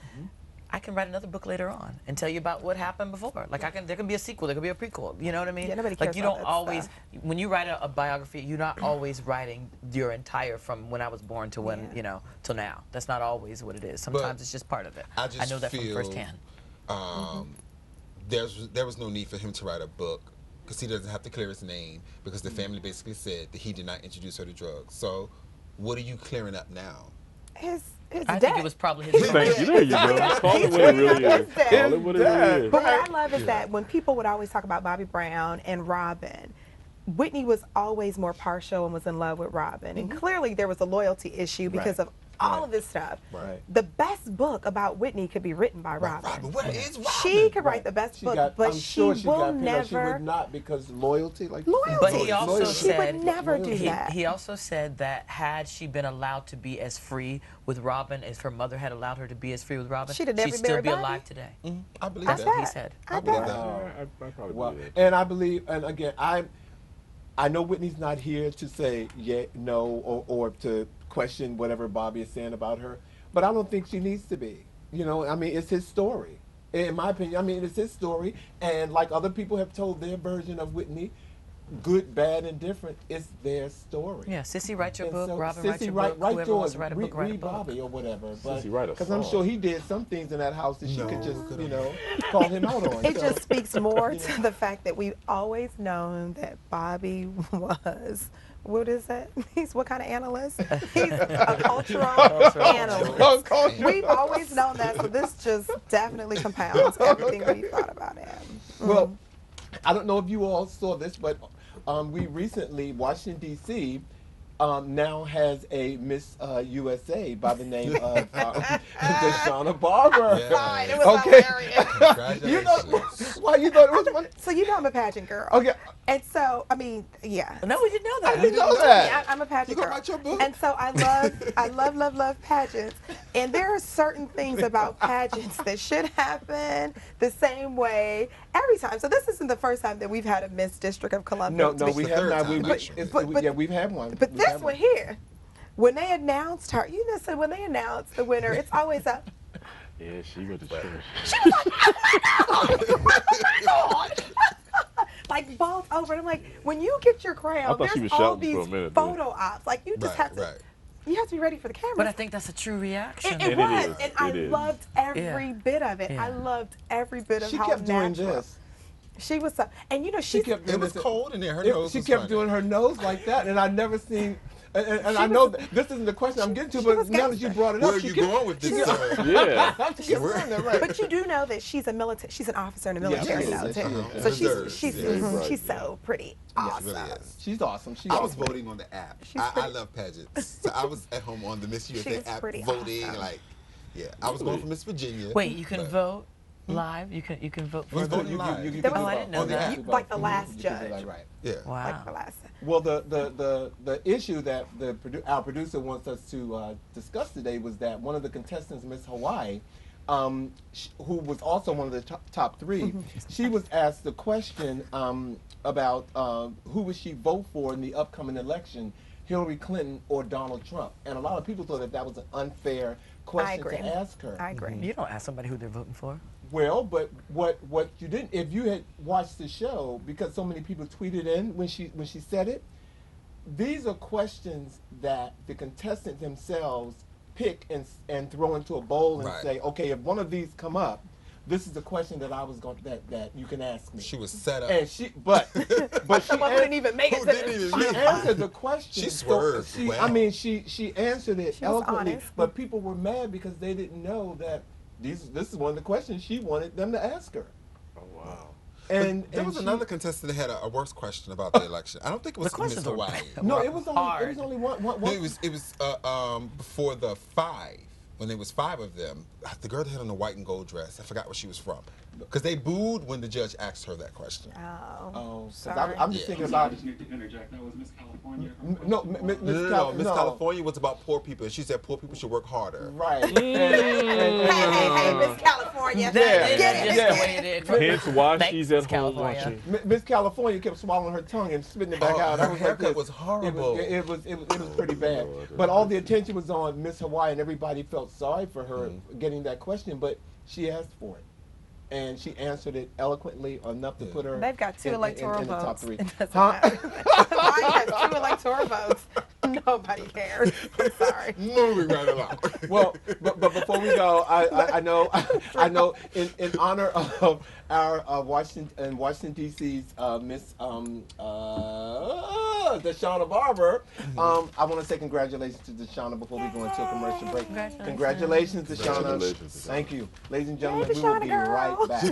I can write another book later on and tell you about what happened before. Like there can be a sequel, there can be a prequel. You know what I mean? Yeah, nobody like cares you about don't that always, stuff. when you write a biography, you're not always writing your entire from when I was born to when till now. That's not always what it is. Sometimes it's just part of it. I just know that from feel, firsthand. There was no need for him to write a book because he doesn't have to clear his name because the family basically said that he did not introduce her to drugs. So what are you clearing up now? His I debt. think it was probably his Thank you. There you go. Call it what it really is. Call it what it really is. But what I love is that when people would always talk about Bobby Brown and Robin, Whitney was always more partial and was in love with Robin. And clearly there was a loyalty issue because of all of this stuff. Right. The best book about Whitney could be written by Robin. Robin, where is Robin? She could write the best book, but I'm she sure she will got picked up. She never. would not because loyalty, like Loyalty. But he also Loyalty. She would said never do Loyalty. that. He also said that had she been allowed to be as free with Robin as her mother had allowed her to be as free with Robin, She'd have never still married be Bobby. alive today. I believe That's that. He that. said. I believe bet. that. I probably Well, believe it. and I believe, and again, I know Whitney's not here to say no, or to question whatever Bobby is saying about her, but I don't think she needs to be. I mean, it's his story. In my opinion, I mean, it's his story, and like other people have told their version of Whitney, good, bad, and different, it's their story. Yeah, Sissy, write your And book. so, Robin, write Sissy, your write, book. Whoever wants yours. to write a book, write a read book. Bobby or whatever. Sissy, write a Because I'm song. sure he did some things in that house that she No, could just, could've- call him out on. It So, just speaks more to the fact that we've always known that Bobby was, what is that? He's what kind of analyst? He's a cultural analyst. We've always known that, so this just definitely compounds everything we thought about him. Well, I don't know if you all saw this, but we recently, Washington, D.C., now has a Miss USA by the name of Deshauna Barber. Yeah. It was Okay. hilarious. Congratulations. why you thought it was funny? So you know I'm a pageant girl. Okay. And so, I mean, yeah. No, we didn't know that. I didn't know that. Yeah, I'm a pageant You gonna girl. write your book? And so I love pageants. And there are certain things about pageants that should happen the same way every time. So this isn't the first time that we've had a Miss District of Columbia. No, we the have third not. time, actually. Yeah, we've had one. But We've this had one here, when they announced her, you know, so when they announce the winner, it's always a, Yeah, she went to church. like balls over. And I'm like, when you get your crown, thought she there's was all shouting for these a minute, photo ops. Like you just have to, you have to be ready for the camera. But I think that's a true reaction. It And was, it is. and I It is. loved every Yeah. bit of it. Yeah. I loved every bit of She how kept doing natural. this. She was so, and you know, She she's kept It doing was this. cold in there. Her nose She was kept funny. doing her nose like that, and I never seen. And I know that this isn't the question I'm getting to, she but was now that you gangster. brought it Where up, are she you kept- going with this? Yeah. she kept doing that, right? But you do know that she's a military. She's an officer in the military she now is. too. Yeah. So Reserves, she's yeah. Right, she's yeah. so pretty Yeah, awesome. she really is. She's awesome. She's I was awesome. voting on the app. She's I pretty- love pageants. So I was at home on the Miss USA She's app pretty voting. awesome. Like, yeah, I was going for Miss Virginia. Wait, you can but- vote live? You can vote for Was the voting live. You There can was- I vote didn't know on the that. app. You- like the last You can do judge. that, right. Yeah. Wow. Like the last. Well, the issue that our producer wants us to discuss today was that one of the contestants, Miss Hawaii, who was also one of the top three, she was asked the question about who would she vote for in the upcoming election, Hillary Clinton or Donald Trump, and a lot of people thought that was an unfair question agree. to ask her. I agree. You don't ask somebody who they're voting for. Well, but what you didn't, if you had watched the show, because so many people tweeted in when she said it, these are questions that the contestants themselves pick and throw into a bowl and Right. say, okay, if one of these come up, this is the question that I was going that you can ask me. She was set up. And but she Someone didn't even make it Who to didn't even the make she it? answered the question. She swerved So well. I mean, she answered it She was eloquently, honest. but people were mad because they didn't know that this is one of the questions she wanted them to ask her. Oh, wow. And There and was she- another contestant that had a worse question about the election. I don't think it was The Miss questions were Hawaii. bad. No, it was Hard. only one. It was before the five. When there was five of them, the girl that had on the white and gold dress, I forgot where she was from. Because they booed when the judge asked her that question. Oh. Oh, 'cause Sorry. I'm just Yeah. thinking I'm sorry, I about. just need to interject. That was Miss California. No, Miss California was about poor people, and she said poor people should work harder. Right. Hey, Miss California. That is Get it. just the way it is. Hence why Thanks, she's at home California. watching. Miss California kept swallowing her tongue and spitting it back Oh, out. her I was haircut like this. was horrible. It was pretty bad. But all the attention was on Miss Hawaii, and everybody felt sorry for her getting that question. But she asked for it, and she answered it eloquently enough to put her. They've got two in electoral the top votes. three. It doesn't Huh? matter. Hawaii has two electoral votes. Nobody cares. I'm sorry. Moving right along. Well, but before we go, I know in honor of our Washington D.C.'s Miss Deshauna Barber, I want to say congratulations to Deshauna before we go into a commercial break. Congratulations, Deshauna. Congratulations, Deshauna. Thank you, ladies and gentlemen. Hey, we will Deshauna be girl. right back.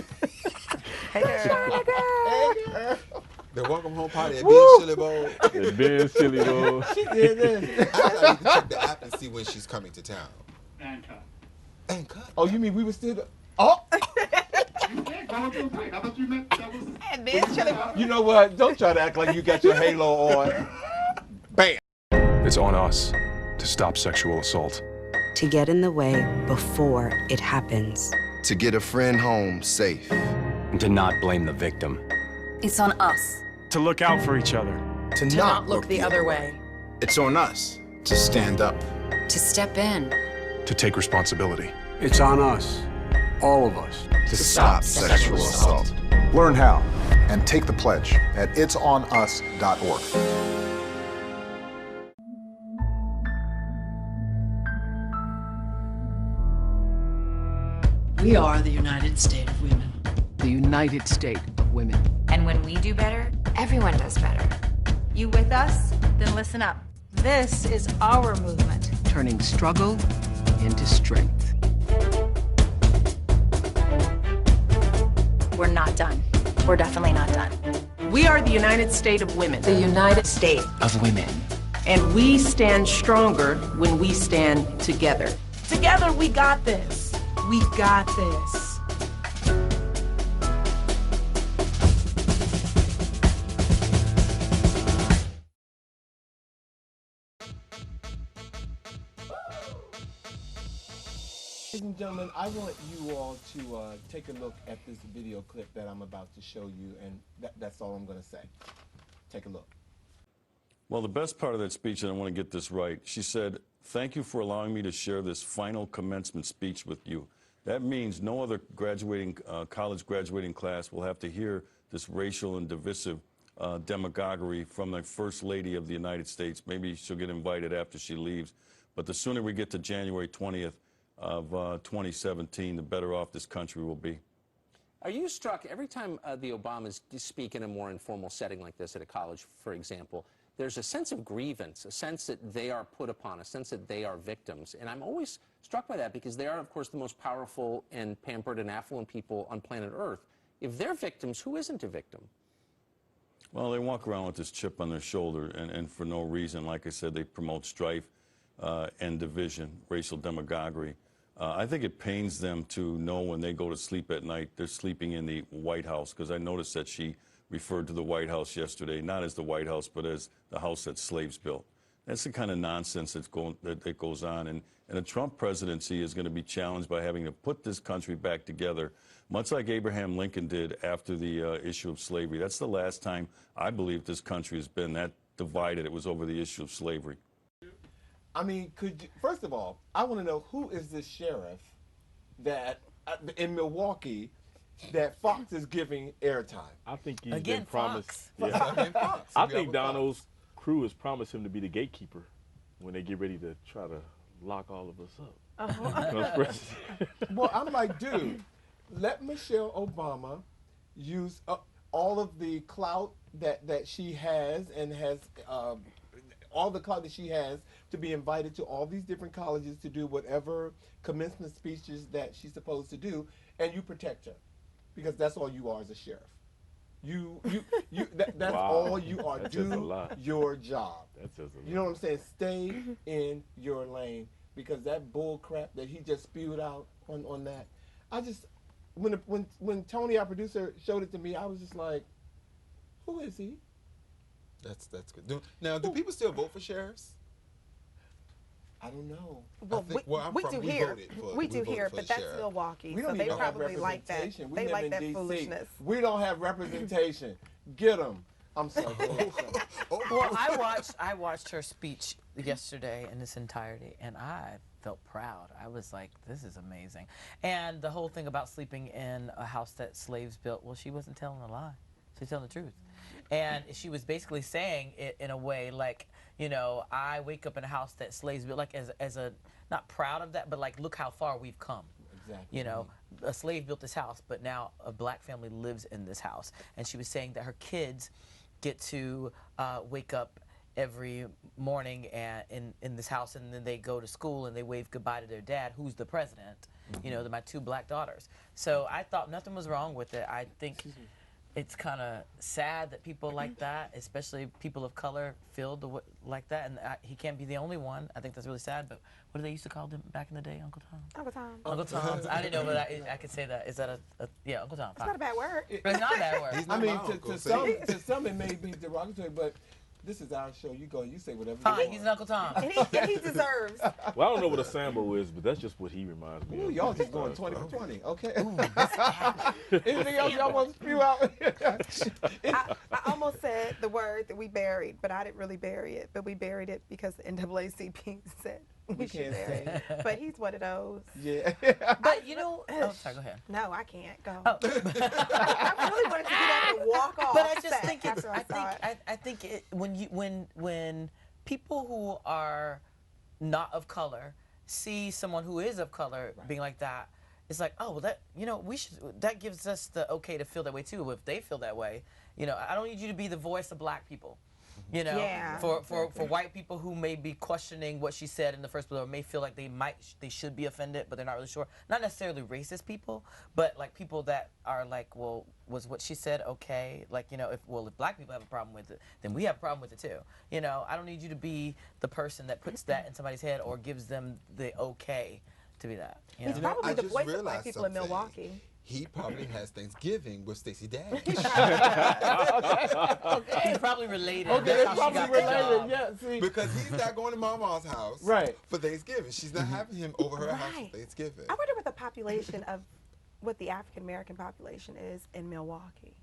Hey, Deshauna girl. Hey, girl. The welcome home party at Ben Chili Bowl. It's been silly though. She did this. I thought you could check the app and see when she's coming to town. And cut. And cut. Oh, you mean we were still? Oh, Okay, going through great. I thought you meant that was. And this chili. you know what? Don't try to act like you got your halo on. Bam. It's on us to stop sexual assault. To get in the way before it happens. To get a friend home safe. And to not blame the victim. It's on us. To look out for each other. To Not look the other way. It's on us to stand up. To step in. To take responsibility. It's on us, all of us. To stop sexual assault. Learn how and take the pledge at itsonus.org. We are the United States of Women. The United States of Women. And when we do better, everyone does better. You with us? Then listen up. This is our movement. Turning struggle into strength. We're not done. We're definitely not done. We are the United States of Women. The United States Of women. And we stand stronger when we stand together. Together, we got this. We got this. Ladies and gentlemen, I want you all to take a look at this video clip that I'm about to show you, and that's all I'm going to say. Take a look. Well, the best part of that speech, and I want to get this right, she said, "Thank you for allowing me to share this final commencement speech with you." That means no other college graduating class will have to hear this racial and divisive demagoguery from the First Lady of the United States. Maybe she'll get invited after she leaves. But the sooner we get to January 20th of 2017, the better off this country will be. Are you struck every time the Obamas speak in a more informal setting like this at a college, for example, there's a sense of grievance, a sense that they are put upon, a sense that they are victims. And I'm always struck by that because they are, of course, the most powerful and pampered and affluent people on planet Earth. If they're victims, who isn't a victim? Well, they walk around with this chip on their shoulder, and for no reason. Like I said, they promote strife and division, racial demagoguery. I think it pains them to know when they go to sleep at night, they're sleeping in the White House, because I noticed that she referred to the White House yesterday, not as the White House, but as the house that slaves built. That's the kind of nonsense that goes on. And a Trump presidency is going to be challenged by having to put this country back together, much like Abraham Lincoln did after the issue of slavery. That's the last time I believe this country has been that divided. It was over the issue of slavery. I mean, first of all, I want to know who is this sheriff that in Milwaukee that Fox is giving airtime? I think he's been promised. Fox. I think Donald's crew has promised him to be the gatekeeper when they get ready to try to lock all of us up. Well, I'm like, dude, let Michelle Obama use all of the clout that she has and has all the clout that she has to be invited to all these different colleges to do whatever commencement speeches that she's supposed to do, and you protect her, because that's all you are as a sheriff. That's wow. all you are. That Do your job. That says a lot. You know what I'm saying? Stay in your lane, because that bull crap that he just spewed out on that, when Tony, our producer, showed it to me, I was just like, who is he? That's good. Do people still vote for sheriffs? I don't know. Well, we do here, but that's Milwaukee, so they probably like that. They like that foolishness. We don't have representation. Get them. I'm sorry. Well, I watched her speech yesterday in its entirety, and I felt proud. I was like, this is amazing. And the whole thing about sleeping in a house that slaves built, well, she wasn't telling a lie. She's telling the truth. And she was basically saying it in a way like, you know, I wake up in a house that slaves built, like as a, not proud of that, but like, look how far we've come. Exactly. You know, a slave built this house, but now a black family lives in this house. And she was saying that her kids get to wake up every morning in this house, and then they go to school and they wave goodbye to their dad, who's the president. You know, they're my two black daughters. So I thought nothing was wrong with it. I think it's kind of sad that people like that, especially people of color, feel like that, and he can't be the only one. I think that's really sad. But what do they used to call him back in the day, Uncle Tom? Uncle Tom. Uncle Tom. I didn't know, but I could say that. Is that yeah, Uncle Tom? It's not a bad word. But it's not a bad word. I mean, to some it may be derogatory, but this is our show. You go, you say whatever you want. He's an Uncle Tom. And he deserves. Well, I don't know what a Sambo is, but that's just what he reminds me of. Y'all just going 20 for 20, okay? Anything else y'all want to spew out? I almost said the word that we buried, but I didn't really bury it. But we buried it because the NAACP said we should bury it. But he's one of those. Yeah. But you know, sorry, go ahead. No, I can't go. I really wanted to get up and walk off. But I just think it's. I think when people who are not of color see someone who is of color being like that, it's like, oh, well, that, you know, that gives us the okay to feel that way too. If they feel that way, you know, I don't need you to be the voice of black people. You know, for white people who may be questioning what she said in the first place, or may feel like they should be offended, but they're not really sure. Not necessarily racist people, but like people that are like, well, was what she said okay? Like, you know, if black people have a problem with it, then we have a problem with it too. You know, I don't need you to be the person that puts that in somebody's head or gives them the okay to be that. You know? He's probably the voice of black people in Milwaukee. he probably has Thanksgiving with Stacey Dash. He's probably related. Okay, That's they're how she probably got the related. job. Yeah, see, Because he's not going to Mama's house Right. for Thanksgiving. She's not having him over her house Right. for Thanksgiving. I wonder what the population of what the African American population is in Milwaukee.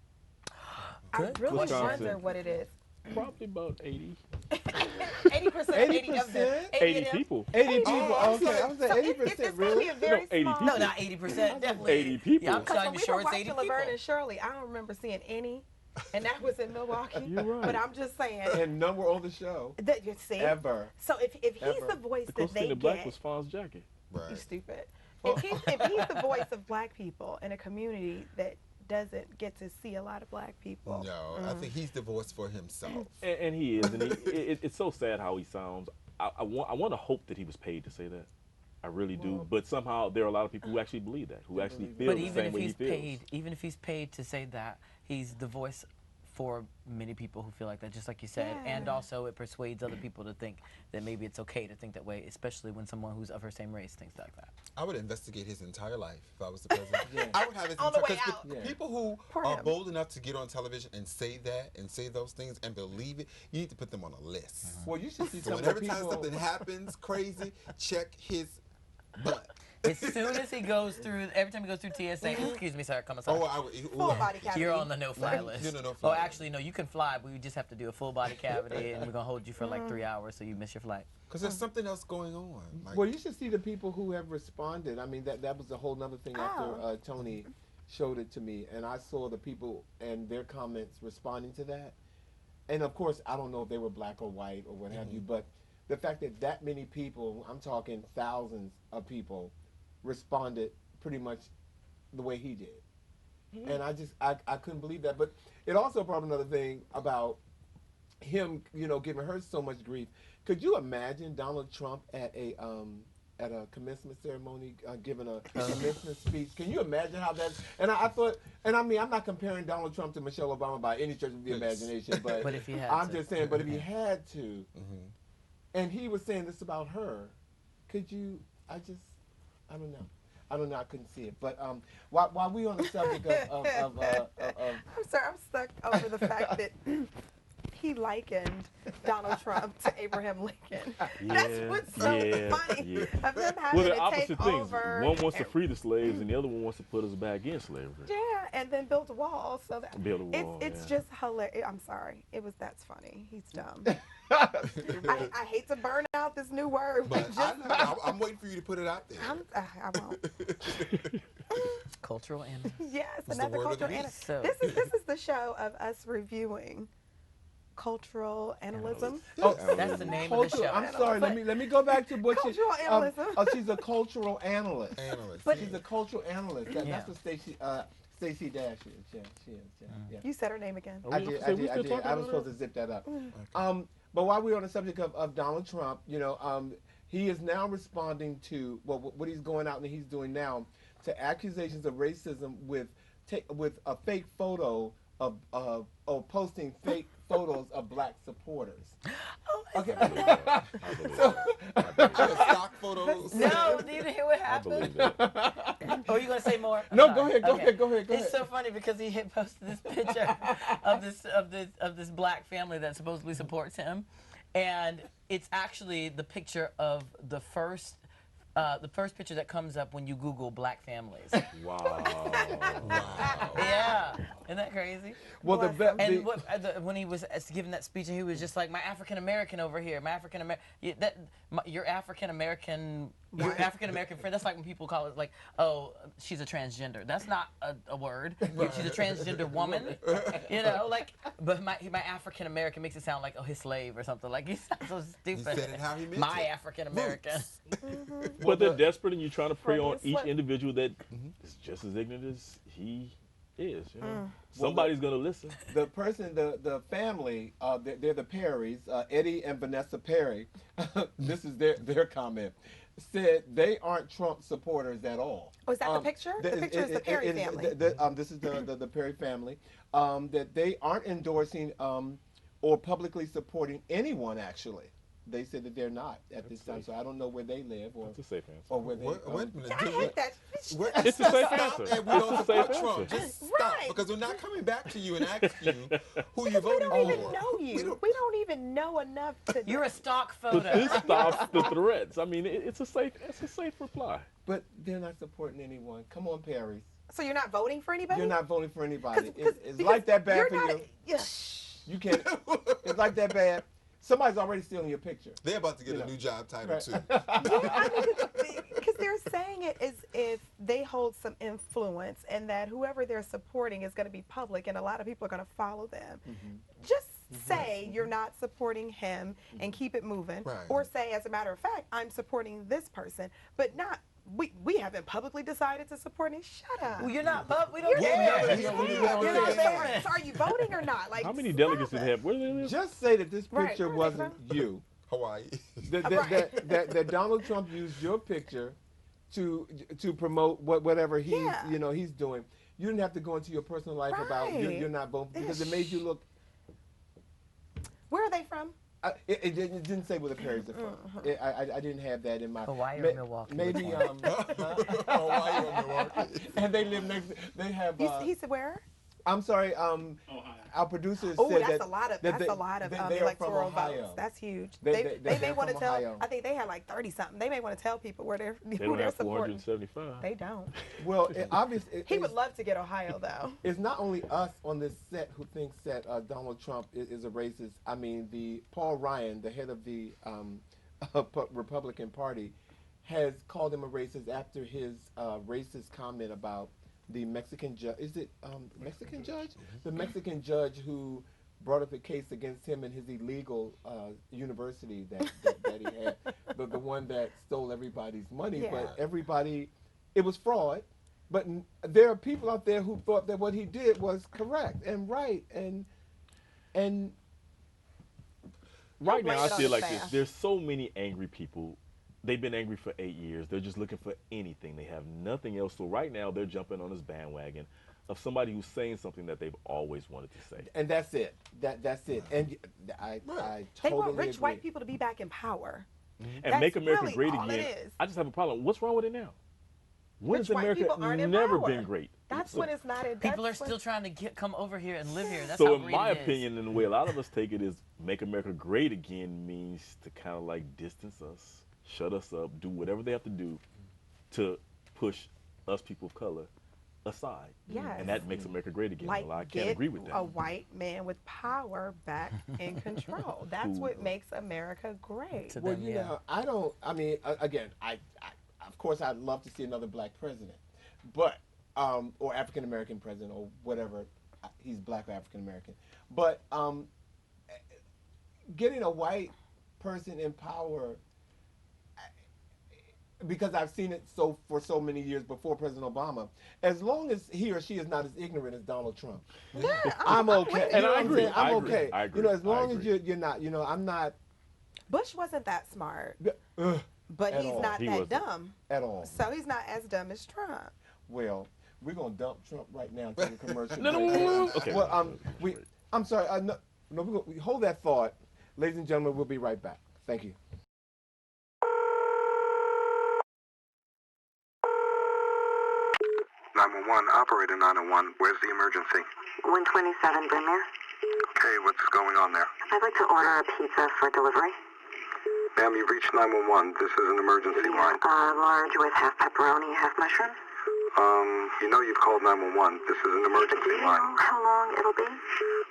I really Wisconsin. wonder what it is. Probably about 80. 80% of them. 80 people. 80 people. Oh, Okay, I was saying 80%. It's Really? gonna be a very No, 80 small. people. No, not 80%. Definitely 80 people. Yeah, I'm Because trying when to we be sure were it's 80 watching people. Laverne and Shirley, I don't remember seeing any, and that was in Milwaukee. You're right. But I'm just saying. And none were on the show. That you see. Ever. So if he's Ever. the voice The that closest thing they to black get, was Fawn's jacket. you Right. stupid. If he's the voice of black people in a community that doesn't get to see a lot of black people. No, I think he's the voice for himself. And he is. And it's so sad how he sounds. I want to hope that he was paid to say that. I really do. But somehow there are a lot of people who actually believe that, who actually feel But the even same if way he he's feels. paid, even if he's paid to say that, he's the voice for many people who feel like that, just like you said. Yeah. And also it persuades other people to think that maybe it's okay to think that way, especially when someone who's of her same race thinks like that. I would investigate his entire life if I was the president. I would have his On the entire, way out. because people who Poor are him. bold enough to get on television and say that and say those things and believe it, you need to put them on a list. Well, you should see So some of whenever the time people. something happens crazy, check his butt. As soon as he goes through, every time he goes through TSA, excuse me, sir, come aside. Full body cavity. You're on the no-fly list. You're on the no-fly Oh, actually, no, you can fly, but we just have to do a full body cavity, and we're gonna hold you for like 3 hours, so you miss your flight. Because there's something else going on. Like, Well, you should see the people who have responded. I mean, that was a whole nother thing after Tony showed it to me, and I saw the people and their comments responding to that. And of course, I don't know if they were black or white or what have you, but the fact that that many people, I'm talking thousands of people, responded pretty much the way he did. And I couldn't believe that. But it also brought another thing about him, giving her so much grief. Could you imagine Donald Trump at a commencement ceremony giving a commencement speech? Can you imagine how that's? And I thought, and I mean, I'm not comparing Donald Trump to Michelle Obama by any stretch of the imagination, but But if he had I'm to. just saying, but if he had to, and he was saying this about her, could you? I don't know. I couldn't see it. But while we on the subject of I'm sorry, I'm stuck over the fact that he likened Donald Trump to Abraham Lincoln. That's what's so funny of them having Well, the to opposite take things. over. One wants to free the slaves, and the other one wants to put us back in slavery. Yeah, and then build a wall. So that Build a wall, it's yeah. just hilarious. I'm sorry. That's funny. He's dumb. I hate to burn out this new word, but just, I'm waiting for you to put it out there. I won't. Cultural animals. Yes, It's the another word of the cultural animal. week. So- This is the show of us reviewing cultural analysis. Oh, That's the name of the show. I'm sorry. Let me go back to what Cultural analysis. she's a cultural analyst. But- She's a cultural analyst. Yeah. That's what Stacey Dash is. Yeah, she is. Yeah. You said her name again. Are I we did. still talking I about was her? supposed to zip that up. But while we're on the subject of Donald Trump, he is now responding to what he's going out and he's doing now to accusations of racism with a fake photo of posting fake photos of black supporters. Okay. Stock photos. No, did you hear what I happened? believe that. Oh, you gonna say more? I'm No, sorry. go ahead, go Okay. ahead, go ahead, go It's ahead. so funny because he had posted this picture of this black family that supposedly supports him, and it's actually the picture of the first picture that comes up when you Google black families. Wow. Yeah, isn't that crazy? Well, And when he was giving that speech, and he was just like, "My African American over here, my African American, your African American friend." That's like when people call it like, "Oh, she's a transgender." That's not a word. She's a transgender woman. But my African American makes it sound like, oh, his slave or something. Like, he sounds so stupid. He said it how he meant my it. African American. But they're desperate, and you're trying to prey on Friendly each slave. individual that is just as ignorant as he is. Somebody's gonna listen. The person, the family, they're the Perrys, Eddie and Vanessa Perry. This is their comment. Said they aren't Trump supporters at all. Oh, is that the picture? The picture is the Perry family. This is the Perry family. That they aren't endorsing or publicly supporting anyone, actually. They said that they're not at this time, so I don't know where they live or That's a safe answer. or where they. Wait a minute. I hate that. It's a safe Stop answer. and we don't It's a safe support Trump. answer. Just stop, because we're not coming back to you and ask you who you're voting We don't for. even know you. We don't even know enough to. You're a stock But photo. this stops the threats. I mean, it's a safe reply. But they're not supporting anyone. Come on, Paris. So you're not voting for anybody? You're not voting for anybody. 'Cause It's like that bad you're for not you. You can't. It's like that bad. Somebody's already stealing your picture. They're about to get a new job title, too. Because they're saying it as if they hold some influence and that whoever they're supporting is going to be public and a lot of people are going to follow them. Just say you're not supporting him and keep it moving. Right. Or say, as a matter of fact, I'm supporting this person, but not. We haven't publicly decided to support him. Shut up. Well, you're not. We don't care. care. You're not there. So are you voting or not? Like, How many delegates did they have? Where do they live? Just say that this Right. picture wasn't you. Hawaii. That Donald Trump used your picture to promote whatever he's he's doing. You didn't have to go into your personal life about you're not voting because it made you look. Where are they from? It didn't say where the Perrys are from. I didn't have that in my. Hawaii or Milwaukee? Maybe Hawaii or Milwaukee. And they live next. They have. He said where? I'm sorry. Our producers Oh, said that's that a lot of that that's a lot of they are from electoral Ohio. votes. That's huge. They may want to tell. Ohio. I think they had like 30 something. They may want to tell people where they're They who don't they're have supporting. 475. They don't. Well, obviously, He would love to get Ohio though. It's not only us on this set who thinks that Donald Trump is a racist. I mean, the Paul Ryan, the head of the Republican Party, has called him a racist after his racist comment about the Mexican judge. Is it Mexican judge? The Mexican judge who brought up a case against him and his illegal university that he had, the one that stole everybody's money. Yeah. But everybody, it was fraud. But there are people out there who thought that what he did was correct and right and Right now, I blame it feel on like the this. staff. There's so many angry people. They've been angry for 8 years. They're just looking for anything. They have nothing else. So right now, they're jumping on this bandwagon of somebody who's saying something that they've always wanted to say. And that's it. That's it. And I They totally want rich agree. white people to be back in power. And That's make America really great all it again. is. I just have a problem. What's wrong with it now? When Rich has white America people aren't in never power. been great? That's So- when it's not. People are still trying to come over here and live here. That's So how in great my it is. opinion, and the way a lot of us take it is make America great again means to kind of like distance us, shut us up, do whatever they have to do to push us people of color aside. Yes. And that makes America great again. Like Well, I can't get agree with that. a white man with power back in control. That's what makes America great. Well, you know, I don't. I mean, again, I of course I'd love to see another black president, but or African American president or whatever. He's black or African American, but getting a white person in power. Because I've seen it for so many years before President Obama. As long as he or she is not as ignorant as Donald Trump, I'm okay. And You know I what I'm agree. saying? I'm I agree. okay. I agree. You know, as I long as agree. you're not. You know, I'm not. Bush wasn't that smart, but At he's all. not He that wasn't. dumb. At all. So he's not as dumb as Trump. Well, we're gonna dump Trump right now to the commercial. No, break. no. Okay. Well, I'm sorry. No, we hold that thought, ladies and gentlemen. We'll be right back. Thank you. 911, operator 901. Where's the emergency? 127 Brynmere. Okay, what's going on there? I'd like to order a pizza for delivery. Ma'am, you've reached 911. This is an emergency line. Large with half pepperoni, half mushrooms. You know you've called 911. This is an emergency Do you line. know how long it'll be?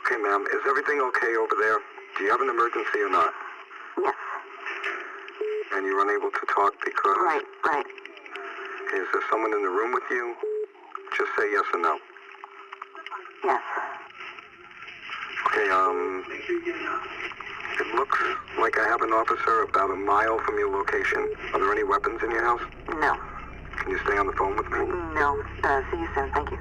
Okay, ma'am, is everything okay over there? Do you have an emergency or not? Yes. And you're unable to talk because... Right. Is there someone in the room with you? Just say yes or no. Yes. Okay, it looks like I have an officer about a mile from your location. Are there any weapons in your house? No. Can you stay on the phone with me? No. See you soon. Thank you.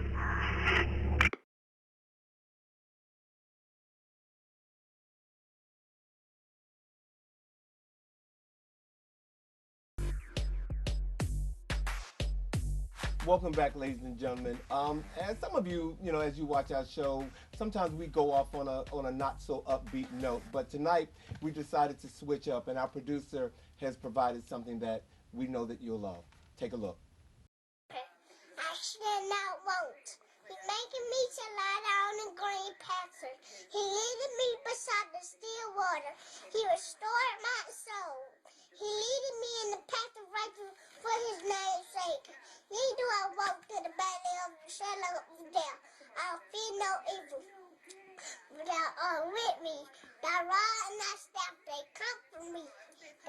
Welcome back, ladies and gentlemen. As some of you, as you watch our show, sometimes we go off on a not so upbeat note. But tonight we decided to switch up, and our producer has provided something that we know that you'll love. Take a look. taking me to lie down in green pastures. He leading me beside the still water. He restored my soul. He leading me in the path of righteousness for his name's sake. Neither do I walk through the valley of the shadow of death. I'll fear no evil. Thou art with me. Thy rod and thy staff, they comfort me.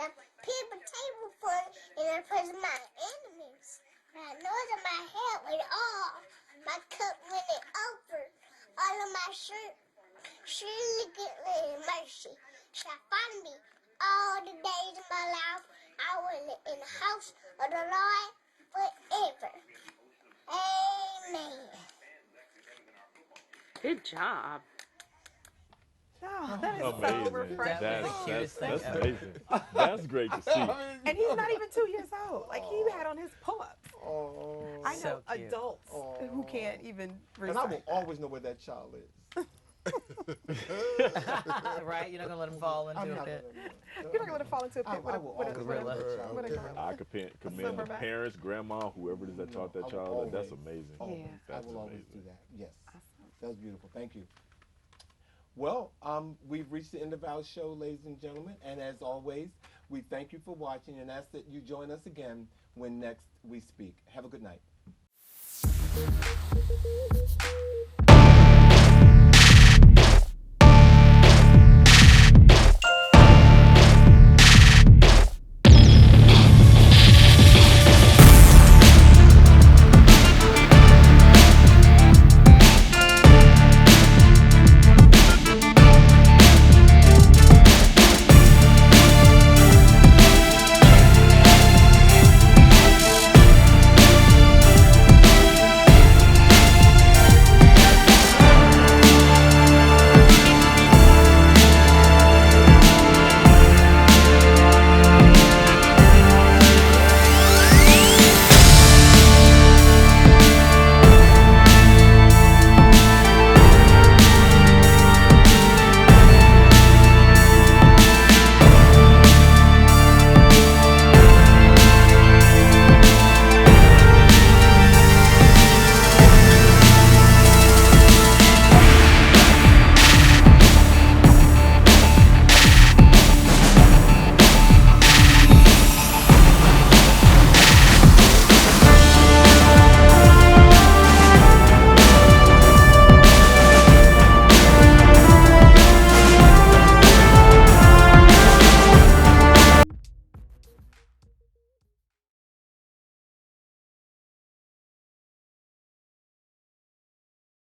Thou prepare a table for me in the presence of my enemies. Thou anointed my head with oil. My cup runneth over. All of my surely goodness and mercy shall follow me all the days of my life. I will live in the house of the Lord forever. Amen. Good job. Oh, that is Amazing. so refreshing. That was the cutest thing That's ever. amazing. That's great to see. And he's not even 2 years old. Like, he had on his pull-ups. Oh. I know So cute. adults who can't even And I will recite. always know where that child is. Right? You're not gonna let him fall into a pit. You're not gonna let him fall into a pit with a gorilla. I commend the Silverback. parents, grandma, whoever it is that taught that child. That's amazing. Yeah. That's I will always amazing. do that. Yes. That was beautiful. Thank you. Well, we've reached the end of our show, ladies and gentlemen. And as always, we thank you for watching and ask that you join us again when next we speak. Have a good night.